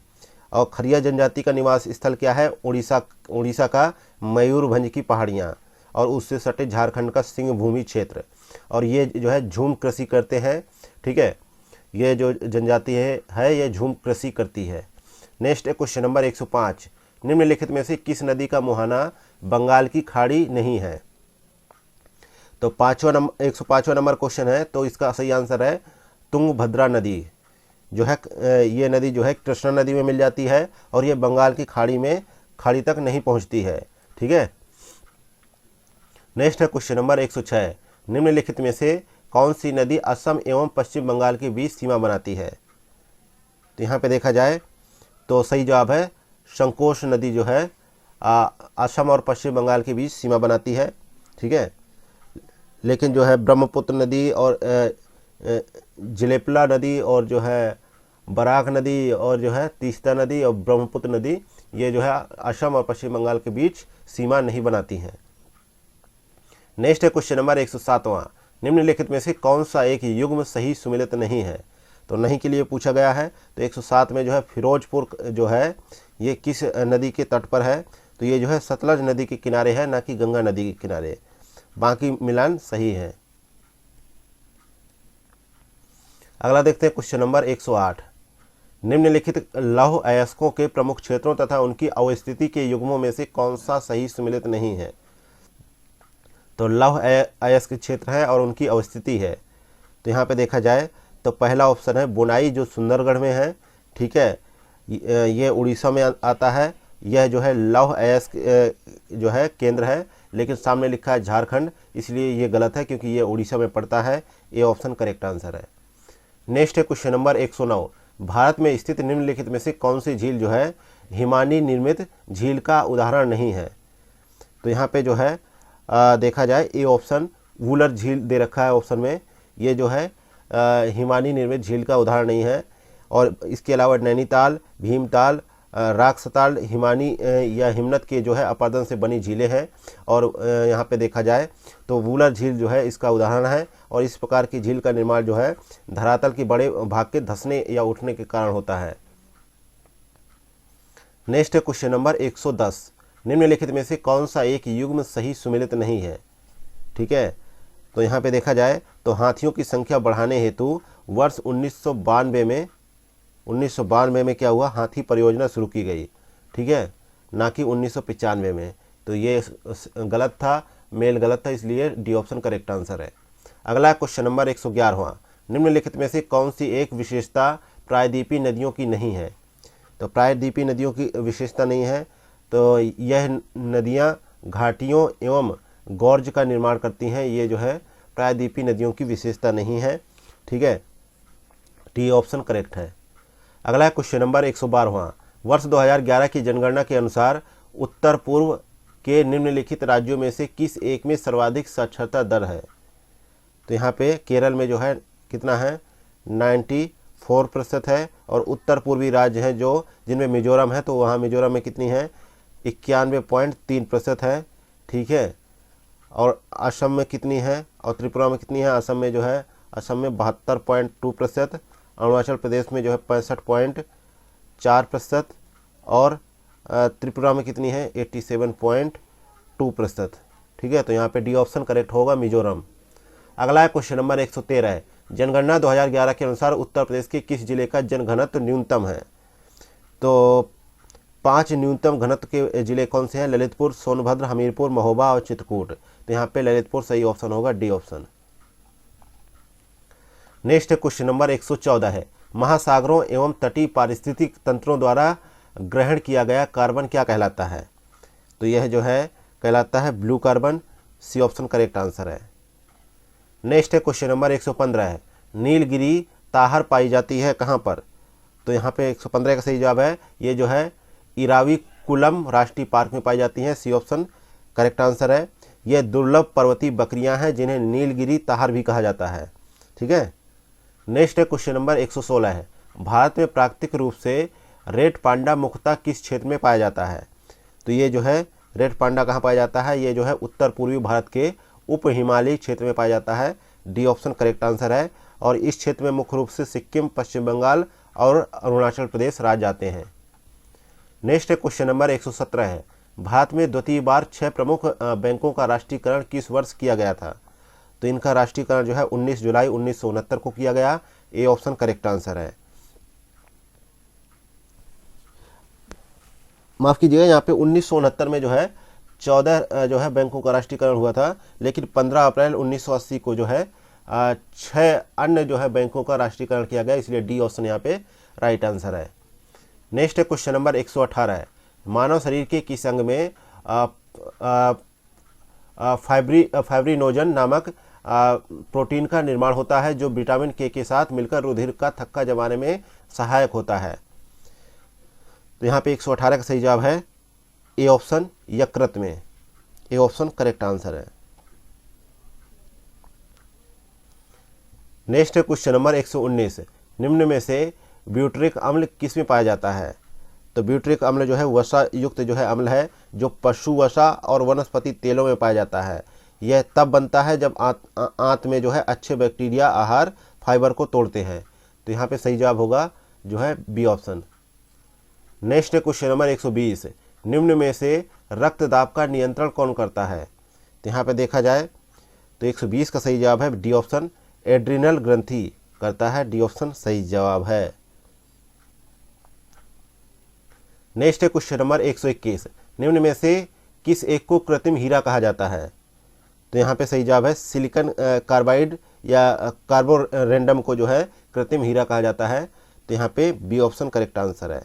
और खरिया जनजाति का निवास स्थल क्या है? उड़ीसा का मयूरभंज की पहाड़ियाँ और उससे सटे झारखंड का सिंह भूमि क्षेत्र। और ये जो है झूम कृषि करते हैं। ठीक है, ये जो जनजाति है ये झूम कृषि करती है। नेक्स्ट है क्वेश्चन नंबर 105। निम्नलिखित में से किस नदी का मुहाना बंगाल की खाड़ी नहीं है? तो 105वां नंबर क्वेश्चन है, तो इसका सही आंसर है तुंगभद्रा नदी जो है। ये नदी जो है कृष्णा नदी में मिल जाती है और ये बंगाल की खाड़ी तक नहीं पहुंचती है। ठीक है, नेक्स्ट है क्वेश्चन नंबर 106। निम्नलिखित में से कौन सी नदी असम एवं पश्चिम बंगाल के बीच सीमा बनाती है? तो यहाँ पे देखा जाए तो सही जवाब है संकोश नदी जो है असम और पश्चिम बंगाल के बीच सीमा बनाती है। ठीक है, लेकिन जो है ब्रह्मपुत्र नदी और जलेपला नदी और जो है बराक नदी और जो है तीस्ता नदी और ब्रह्मपुत्र नदी ये जो है असम और पश्चिम बंगाल के बीच सीमा नहीं बनाती हैं। नेक्स्ट है क्वेश्चन नंबर 107वां। निम्नलिखित में से कौन सा एक युग्म सही सुमेलित नहीं है? तो नहीं के लिए पूछा गया है। तो 107 में जो है फिरोजपुर जो है ये किस नदी के तट पर है? तो ये जो है सतलज नदी के किनारे है, ना कि गंगा नदी के किनारे। बाकी मिलान सही है। अगला देखते हैं क्वेश्चन नंबर 108। निम्नलिखित लौह अयस्कों के प्रमुख क्षेत्रों तथा उनकी अवस्थिति के युग्मों में से कौन सा सही सुमेलित नहीं है? तो लौह अयस्क क्षेत्र है और उनकी अवस्थिति है। तो यहाँ पे देखा जाए तो पहला ऑप्शन है बुनाई जो सुंदरगढ़ में है। ठीक है, ये उड़ीसा में आता है। यह जो है लौह अयस्क जो है केंद्र है, लेकिन सामने लिखा है झारखंड, इसलिए ये गलत है क्योंकि ये उड़ीसा में पड़ता है। ए ऑप्शन करेक्ट आंसर है। नेक्स्ट है क्वेश्चन नंबर 109। भारत में स्थित निम्नलिखित में से कौन सी झील जो है हिमानी निर्मित झील का उदाहरण नहीं है? तो यहाँ पे जो है देखा जाए ए ऑप्शन वूलर झील दे रखा है ऑप्शन में। ये जो है हिमानी निर्मित झील का उदाहरण नहीं है। और इसके अलावा नैनीताल, भीमताल, राक्सताल हिमानी या हिमनद के जो है अपादन से बनी झीलें हैं। और यहाँ पे देखा जाए तो वूलर झील जो है इसका उदाहरण है। और इस प्रकार की झील का निर्माण जो है धरातल के बड़े भाग के धंसने या उठने के कारण होता है। नेक्स्ट है क्वेश्चन नंबर 110। निम्नलिखित में से कौन सा एक युग्म सही सुमेलित नहीं है? ठीक है। तो यहाँ पे देखा जाए तो हाथियों की संख्या बढ़ाने हेतु वर्ष 1992 में क्या हुआ, हाथी परियोजना शुरू की गई, ठीक है, ना कि 1995 में। तो ये गलत था, मेल गलत था, इसलिए डी ऑप्शन करेक्ट आंसर है। अगला क्वेश्चन नंबर 111वां, निम्नलिखित में से कौन सी एक विशेषता प्रायद्वीपीय नदियों की नहीं है। तो प्रायद्वीपीय नदियों की विशेषता नहीं है, तो यह नदियाँ घाटियों एवं गॉर्ज का निर्माण करती हैं, ये जो है प्रायद्वीपीय नदियों की विशेषता नहीं है, ठीक है, डी ऑप्शन करेक्ट है। अगला है क्वेश्चन नंबर 112वां, वर्ष 2011 की जनगणना के अनुसार उत्तर पूर्व के निम्नलिखित राज्यों में से किस एक में सर्वाधिक साक्षरता दर है। तो यहाँ पे केरल में जो है कितना है, 94% है, और उत्तर पूर्वी राज्य हैं जो जिनमें मिजोरम है, तो वहाँ मिजोरम में कितनी है, 91.3% है, ठीक है। और असम में कितनी है, और त्रिपुरा में कितनी है, असम में जो है, असम में 72.2%, अरुणाचल प्रदेश में जो है 65.4%, और त्रिपुरा में कितनी है, 87.2%, ठीक है। तो यहाँ पे डी ऑप्शन करेक्ट होगा, मिजोरम। अगला है क्वेश्चन नंबर 113 है, जनगणना 2011 के अनुसार उत्तर प्रदेश के किस जिले का जनघनत्व न्यूनतम है। तो 5 न्यूनतम घनत्व के जिले कौन से हैं, ललितपुर, सोनभद्र, हमीरपुर, महोबा और चित्रकूट। तो यहाँ पे ललितपुर सही ऑप्शन होगा, D option. Next question number 114 है, महासागरों एवं तटीय पारिस्थितिक तंत्रों द्वारा ग्रहण किया गया कार्बन क्या कहलाता है। तो यह जो है कहलाता है blue carbon, C option correct answer है। नेक्स्ट क्वेश्चन नंबर 115 है, नीलगिरी ताहर पाई जाती है कहाँ पर। तो यहाँ पे 115 का सही जवाब है, ये जो है इराविकुलम राष्ट्रीय पार्क में पाई जाती हैं, सी ऑप्शन करेक्ट आंसर है। यह दुर्लभ पर्वतीय बकरियां हैं जिन्हें नीलगिरी ताहर भी कहा जाता है, ठीक है। नेक्स्ट क्वेश्चन नंबर 116 है, भारत में प्राकृतिक रूप से रेड पांडा मुख्यतः किस क्षेत्र में पाया जाता है। तो ये जो है रेड पांडा कहाँ पाया जाता है, ये जो है उत्तर पूर्वी भारत के उप हिमालयी क्षेत्र में पाया जाता है, डी ऑप्शन करेक्ट आंसर है। और इस क्षेत्र में मुख्य रूप से सिक्किम, पश्चिम बंगाल और अरुणाचल प्रदेश राज्य आते हैं। नेक्स्ट क्वेश्चन नंबर 117 है, भारत में द्वितीय बार 6 प्रमुख बैंकों का राष्ट्रीयकरण किस वर्ष किया गया था। तो इनका राष्ट्रीयकरण जो है 19 जुलाई 1969 को किया गया, ए ऑप्शन करेक्ट आंसर है। माफ कीजिएगा, यहाँ पे 1969 में जो है 14 जो है बैंकों का राष्ट्रीयकरण हुआ था, लेकिन 15 अप्रैल 1980 को जो है 6 अन्य जो है बैंकों का राष्ट्रीयकरण किया गया, इसलिए डी ऑप्शन यहाँ पे राइट आंसर है। नेक्स्ट क्वेश्चन नंबर 118 है, मानव शरीर के किस अंग में फाइब्रिनोजन नामक प्रोटीन का निर्माण होता है जो विटामिन के साथ मिलकर रुधिर का थक्का जमाने में सहायक होता है। तो यहाँ पे 118 का सही जवाब है ए ऑप्शन, यकृत में, ए ऑप्शन करेक्ट आंसर है। नेक्स्ट क्वेश्चन नंबर 119, निम्न में से ब्यूटरिक अम्ल किस में पाया जाता है। तो ब्यूटरिक अम्ल जो है वसा युक्त जो है अम्ल है जो पशु वसा और वनस्पति तेलों में पाया जाता है। यह तब बनता है जब आंत में जो है अच्छे बैक्टीरिया आहार फाइबर को तोड़ते हैं। तो यहाँ पे सही जवाब होगा जो है B option. Next question number 120, निम्न में से रक्तदाब का नियंत्रण कौन करता है। तो यहाँ पे देखा जाए तो 120 का सही जवाब है डी ऑप्शन, एड्रिनल ग्रंथि करता है, डी ऑप्शन सही जवाब है। नेक्स्ट क्वेश्चन नंबर 121, निम्न में से किस एक को कृत्रिम हीरा कहा जाता है। तो यहाँ पे सही जवाब है सिलिकॉन कार्बाइड या कार्बोरेंडम को जो है कृत्रिम हीरा कहा जाता है। तो यहाँ पे बी ऑप्शन करेक्ट आंसर है,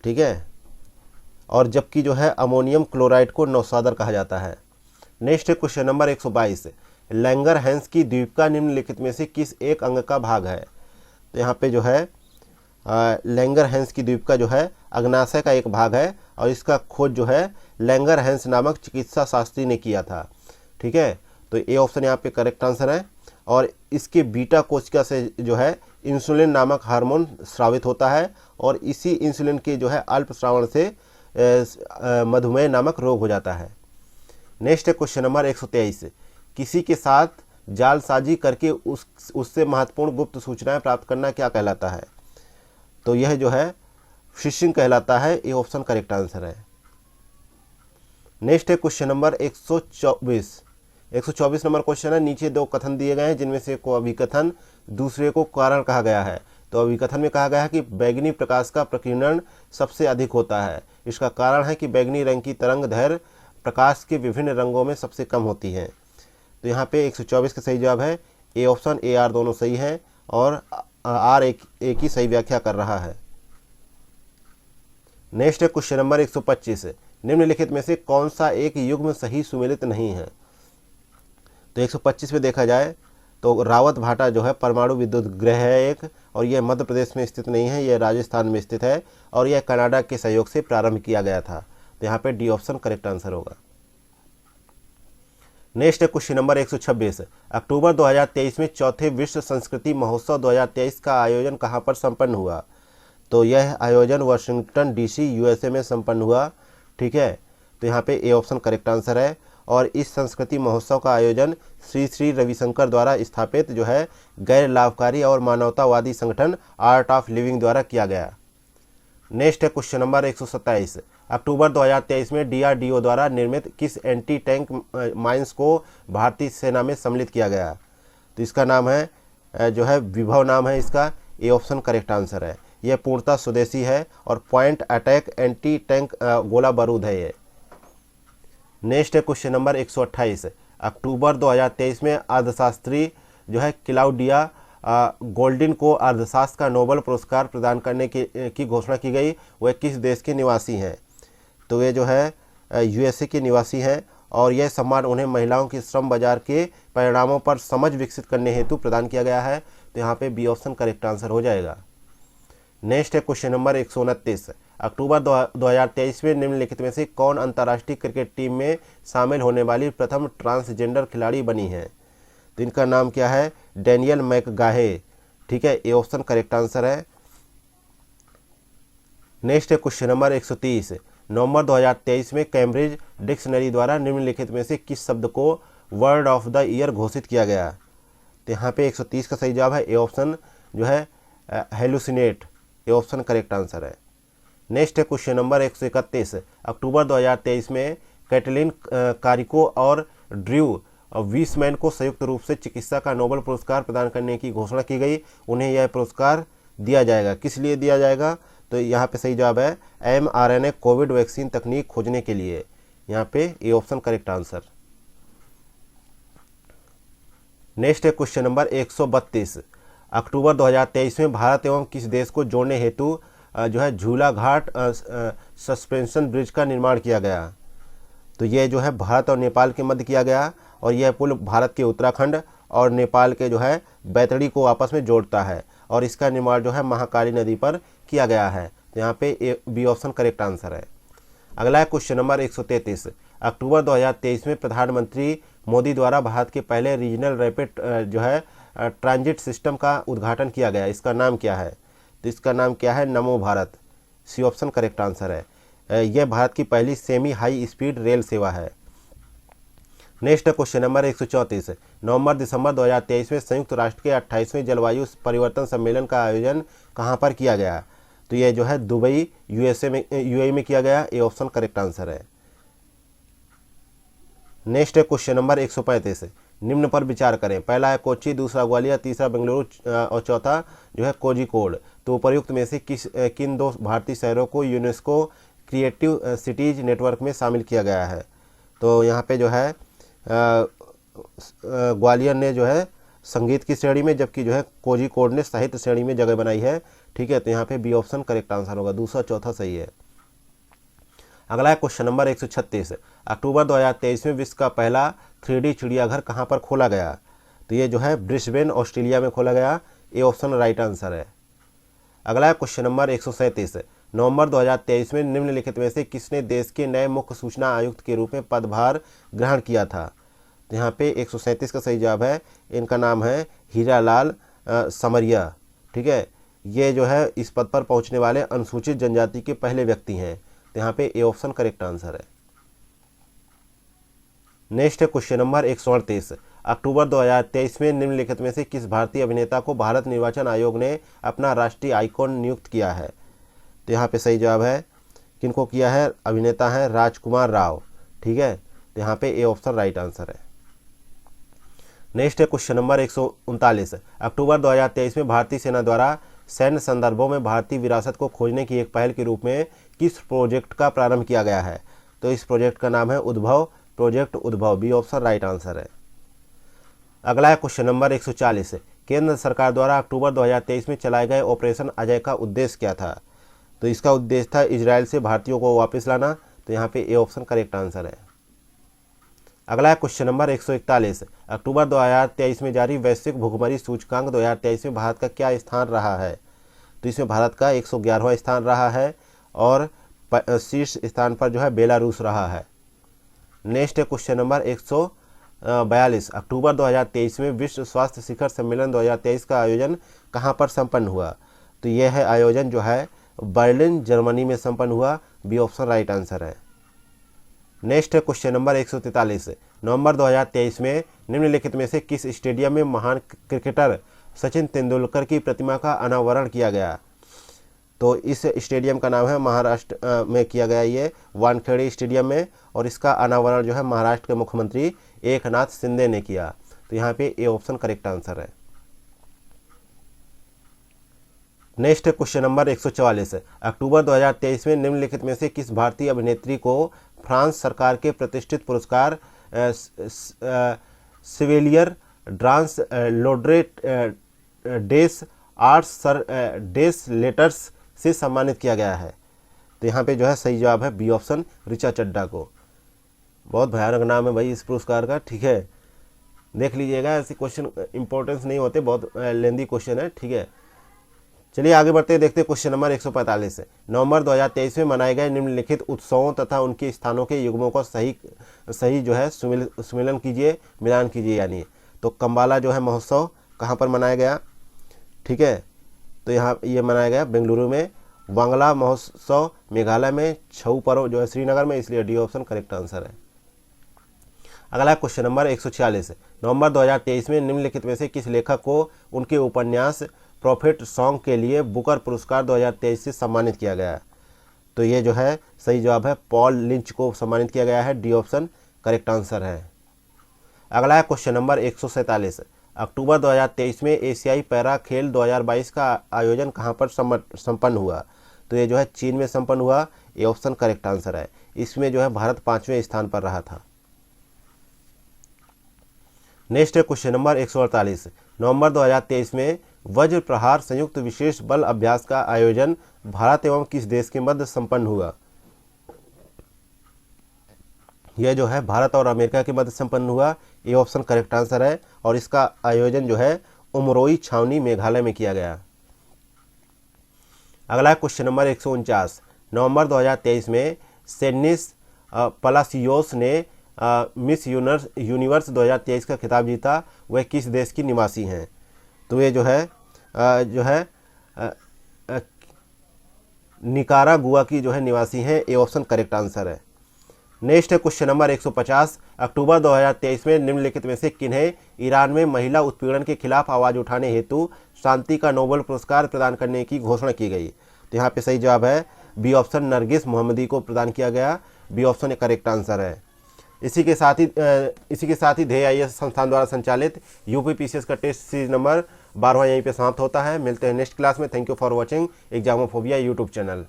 ठीक है। और जबकि जो है अमोनियम क्लोराइड को नौसादर कहा जाता है। Next question number 122, Langerhans की द्वीपिका निम्नलिखित में से किस एक अंग का भाग है। तो यहाँ पे जो है लैंगर हैंस की द्वीपिका जो है अग्नाशय का एक भाग है और इसका खोज जो है लैंगर हैंस नामक चिकित्सा शास्त्री ने किया था, ठीक है। तो ए ऑप्शन यहाँ पे करेक्ट आंसर है। और इसके बीटा कोशिका से जो है इंसुलिन नामक हार्मोन स्रावित होता है और इसी इंसुलिन के जो है अल्प श्रावण से मधुमेह नामक रोग हो जाता है। नेक्स्ट क्वेश्चन नंबर 123, किसी के साथ जालसाजी करके उससे महत्वपूर्ण गुप्त सूचनाएं प्राप्त करना क्या कहलाता है। तो यह जो है फिशिंग कहलाता है, ये ऑप्शन करेक्ट आंसर है। Next question number 124, 124 number question है, नीचे दो कथन दिए गए हैं जिनमें से को अभिकथन, दूसरे को कारण कहा गया है। तो अभिकथन में कहा गया है कि बैगनी प्रकाश का प्रकीर्णन सबसे अधिक होता है। इसका कारण है कि बैगनी रंग की तरंग दैर्घ्य प्रकाश के विभिन्न रंगों में सबसे कम होती है। तो यहाँ पे 124 का सही जवाब है ए ऑप्शन, ए आर दोनों सही है और आर एक ही सही व्याख्या कर रहा है। नेक्स्ट है क्वेश्चन नंबर 125, निम्नलिखित में से कौन सा एक युग्म सही सुमेलित नहीं है। तो 125 में देखा जाए तो रावत भाटा जो है परमाणु विद्युत गृह है एक, और यह मध्य प्रदेश में स्थित नहीं है, यह राजस्थान में स्थित है और यह कनाडा के सहयोग से प्रारंभ किया गया था। तो यहाँ पे डी ऑप्शन करेक्ट आंसर होगा। नेक्स्ट है क्वेश्चन नंबर 126, अक्टूबर 2023 में चौथे विश्व संस्कृति महोत्सव 2023 का आयोजन कहाँ पर संपन्न हुआ। तो यह आयोजन वाशिंगटन डीसी यूएसए में संपन्न हुआ। ठीक है, तो यहाँ पे ए ऑप्शन करेक्ट आंसर है। और इस संस्कृति महोत्सव का आयोजन श्री श्री रविशंकर द्वारा स्थापित जो है गैर लाभकारी और मानवतावादी संगठन आर्ट ऑफ लिविंग द्वारा किया गया। नेक्स्ट है क्वेश्चन नंबर 127, अक्टूबर 2023 में डीआरडीओ द्वारा निर्मित किस एंटी टैंक माइंस को भारतीय सेना में सम्मिलित किया गया। तो इसका नाम है जो है विभव नाम है इसका, ए ऑप्शन करेक्ट आंसर है। यह पूर्णतः स्वदेशी है और पॉइंट अटैक एंटी टैंक गोला बारूद है ये। नेक्स्ट है क्वेश्चन नंबर 128, अक्टूबर 2023 में अर्थशास्त्री जो है क्लाउडिया गोल्डिन को अर्थशास्त्र का नोबेल पुरस्कार प्रदान करने की घोषणा की गई। वह किस देश के निवासी हैं। तो वे जो है यूएसए के निवासी हैं और यह सम्मान उन्हें महिलाओं के श्रम बाजार के परिणामों पर समझ विकसित करने हेतु प्रदान किया गया है। तो यहाँ पे बी ऑप्शन करेक्ट आंसर हो जाएगा। नेक्स्ट है क्वेश्चन नंबर 129, अक्टूबर 2023 में निम्नलिखित में से कौन अंतर्राष्ट्रीय क्रिकेट टीम में शामिल होने वाली प्रथम ट्रांसजेंडर खिलाड़ी बनी है। तो इनका नाम क्या है, डैनियल मैकगाहे। ठीक है, ए ऑप्शन करेक्ट आंसर है। नेक्स्ट है क्वेश्चन नंबर 130, नवंबर 2023 में कैम्ब्रिज डिक्शनरी द्वारा निम्नलिखित में से किस शब्द को वर्ड ऑफ द ईयर घोषित किया गया। तो यहाँ पे 130 का सही जवाब है ए ऑप्शन जो है hallucinate, A option correct answer है। नेक्स्ट है क्वेश्चन नंबर 131, अक्टूबर 2023 में कैटलिन कारिको और ड्रू वीसमैन को संयुक्त रूप से चिकित्सा का नोबेल पुरस्कार प्रदान करने की घोषणा की गई। उन्हें यह पुरस्कार दिया जाएगा, किस लिए दिया जाएगा। तो यहाँ पे सही जवाब है mRNA कोविड वैक्सीन तकनीक खोजने के लिए। यहाँ पे A option correct answer. Next है क्वेश्चन नंबर 132, अक्टूबर 2023 में भारत एवं किस देश को जोड़ने हेतु जो है झूला घाट सस्पेंशन ब्रिज का निर्माण किया गया। तो ये जो है भारत और नेपाल के मध्य किया गया और यह पुल भारत के उत्तराखंड और नेपाल के जो है बैतडी को आपस में जोड़ता है और इसका निर्माण जो है महाकाली नदी पर किया गया है। तो यहाँ पे बी ऑप्शन करेक्ट आंसर है। अगला है क्वेश्चन नंबर 133, अक्टूबर 2023 में प्रधानमंत्री मोदी द्वारा भारत के पहले रीजनल रैपिड जो है ट्रांजिट सिस्टम का उद्घाटन किया गया। इसका नाम क्या है। तो इसका नाम क्या है, Namo Bharat, C option correct answer है। यह भारत की पहली सेमी हाई स्पीड रेल सेवा है। नेक्स्ट क्वेश्चन नंबर 134, नवंबर दिसंबर 2023 में संयुक्त राष्ट्र के 28वें जलवायु परिवर्तन सम्मेलन का आयोजन कहां पर किया गया। तो यह जो है दुबई यूएई में किया गया, ए ऑप्शन करेक्ट आंसर है। नेक्स्ट क्वेश्चन नंबर 135, निम्न पर विचार करें। पहला है कोच्चि, दूसरा ग्वालियर, तीसरा बेंगलुरु और चौथा जो है कोझिकोड। तो उपर्युक्त में से किन दो भारतीय शहरों को यूनेस्को क्रिएटिव सिटीज नेटवर्क में शामिल किया गया है। तो यहाँ पे जो है ग्वालियर ने जो है संगीत की श्रेणी में, जबकि जो है कोझिकोड ने साहित्य श्रेणी में जगह बनाई है। ठीक है, तो यहाँ पे बी ऑप्शन करेक्ट आंसर होगा, दूसरा चौथा सही है। अगला है क्वेश्चन नंबर 136, अक्टूबर 2023 में विश्व का पहला 3D चिड़ियाघर कहाँ पर खोला गया। तो ये जो है ब्रिस्बेन ऑस्ट्रेलिया में खोला गया, ए ऑप्शन राइट आंसर है। अगला है क्वेश्चन नंबर 137, नवंबर 2023 में निम्नलिखित में से किसने देश के नए मुख्य सूचना आयुक्त के रूप में पदभार ग्रहण किया था। तो यहाँ पे 137 का सही जवाब है, इनका नाम है हीरालाल समरिया। ठीक है, ये जो है इस पद पर पहुँचने वाले अनुसूचित जनजाति के पहले व्यक्ति हैं। तो यहाँ पे ए ऑप्शन करेक्ट आंसर है। नेक्स्ट है क्वेश्चन नंबर 138, अक्टूबर 2023 में निम्नलिखित में से किस भारतीय अभिनेता को भारत निर्वाचन आयोग ने अपना राष्ट्रीय आइकॉन नियुक्त किया है। तो यहाँ पे सही जवाब है, किनको किया है, अभिनेता है राजकुमार राव। ठीक है, तो यहाँ पे ए ऑप्शन राइट आंसर है। नेक्स्ट है क्वेश्चन नंबर 139। अक्टूबर 2023 में भारतीय सेना द्वारा सैन्य संदर्भों में भारतीय विरासत को खोजने की एक पहल के रूप में किस प्रोजेक्ट का प्रारंभ किया गया है? तो इस प्रोजेक्ट का नाम है उद्भव, प्रोजेक्ट उद्भव। बी ऑप्शन राइट आंसर है। अगला है क्वेश्चन नंबर 140। केंद्र सरकार द्वारा अक्टूबर 2023 में चलाए गए ऑपरेशन अजय का उद्देश्य क्या था? तो इसका उद्देश्य था इजराइल से भारतीयों को वापस लाना। तो यहाँ पे ए ऑप्शन करेक्ट आंसर है। अगला है क्वेश्चन नंबर 141। अक्टूबर 2023 में जारी वैश्विक भुखमरी सूचकांक 2023 में भारत का क्या स्थान रहा है? तो इसमें भारत का 111वां स्थान रहा है और शीर्ष स्थान पर जो है बेलारूस रहा है। नेक्स्ट है क्वेश्चन नंबर 142। अक्टूबर 2023 में विश्व स्वास्थ्य शिखर सम्मेलन 2023 का आयोजन कहाँ पर संपन्न हुआ? तो यह है आयोजन जो है बर्लिन जर्मनी में संपन्न हुआ। बी ऑप्शन राइट आंसर है। नेक्स्ट है क्वेश्चन नंबर 143। नवंबर 2023 में निम्नलिखित में से किस स्टेडियम में महान क्रिकेटर सचिन तेंदुलकर की प्रतिमा का अनावरण किया गया? तो इस स्टेडियम का नाम है महाराष्ट्र में किया गया, ये वानखेड़े स्टेडियम में, और इसका अनावरण जो है महाराष्ट्र के मुख्यमंत्री एकनाथ शिंदे ने किया। तो यहाँ पे ए ऑप्शन करेक्ट आंसर है। Next question number 144। अक्टूबर 2023 में निम्नलिखित में से किस भारतीय अभिनेत्री को फ्रांस सरकार के प्रतिष्ठित पुरस्कार सिविलियर ड्रांस लोड्रेट डेस आर्ट्स डेस लेटर्स से सम्मानित किया गया है? तो यहाँ पे जो है सही जवाब है बी ऑप्शन ऋचा चड्ढा को। बहुत भयानक नाम है भाई इस पुरस्कार का, ठीक है, देख लीजिएगा। ऐसे क्वेश्चन इंपॉर्टेंस नहीं होते, बहुत लेंदी क्वेश्चन है, ठीक है। चलिए आगे बढ़ते हैं, देखते हैं क्वेश्चन नंबर 145। नवंबर 2023 में मनाए गए निम्नलिखित उत्सवों तथा उनके स्थानों के युग्मों को सही जो है सुमिलन कीजिए, मिलान कीजिए यानी। तो कम्बाला जो है महोत्सव कहाँ पर मनाया गया? ठीक है, तो यहाँ ये मनाया गया बेंगलुरु में। वांगला महोत्सव मेघालय में। छऊ पर्व जो है श्रीनगर में, इसलिए डी ऑप्शन करेक्ट आंसर है। अगला क्वेश्चन नंबर 146। नवंबर 2023 में निम्नलिखित में से किस लेखक को उनके उपन्यास प्रॉफिट सॉन्ग के लिए बुकर पुरस्कार 2023 से सम्मानित किया गया? तो ये जो है सही जवाब है पॉल लिंच को सम्मानित किया गया है। डी ऑप्शन करेक्ट आंसर है। अगला है क्वेश्चन नंबर 147। अक्टूबर 2023 में एशियाई पैरा खेल 2022 का आयोजन कहाँ पर संपन्न हुआ? तो ये जो है चीन में संपन्न हुआ। ये ऑप्शन करेक्ट आंसर है। इसमें जो है भारत 5वें स्थान पर रहा था। नेक्स्ट है क्वेश्चन नंबर 148। नवंबर 2023 में वज्र प्रहार संयुक्त विशेष बल अभ्यास का आयोजन भारत एवं किस देश के मध्य संपन्न हुआ? यह जो है भारत और अमेरिका के मध्य संपन्न हुआ। ये ऑप्शन करेक्ट आंसर है और इसका आयोजन जो है उमरोई छावनी मेघालय में किया गया। अगला क्वेश्चन नंबर 149। नवंबर 2023 में सेनिस पलासियोस ने मिस यूनिवर्स 2023 का खिताब जीता। वह किस देश की निवासी हैं? तो ये जो है निकारागुआ की जो है निवासी हैं। ये ऑप्शन करेक्ट आंसर है। नेक्स्ट है क्वेश्चन नंबर 150। अक्टूबर 2023 में निम्नलिखित में से किन्हें ईरान में महिला उत्पीड़न के खिलाफ आवाज़ उठाने हेतु शांति का नोबेल पुरस्कार प्रदान करने की घोषणा की गई? तो यहाँ पे सही जवाब है बी ऑप्शन नरगिस मोहम्मदी को प्रदान किया गया। बी ऑप्शन करेक्ट आंसर है। इसी के साथ ही ध्येय आईएएस संस्थान द्वारा संचालित यूपी पीसीएस का टेस्ट सीरीज नंबर 12वां यहीं पे समाप्त होता है। मिलते हैं नेक्स्ट क्लास में। Thank you for watching examophobia YouTube channel.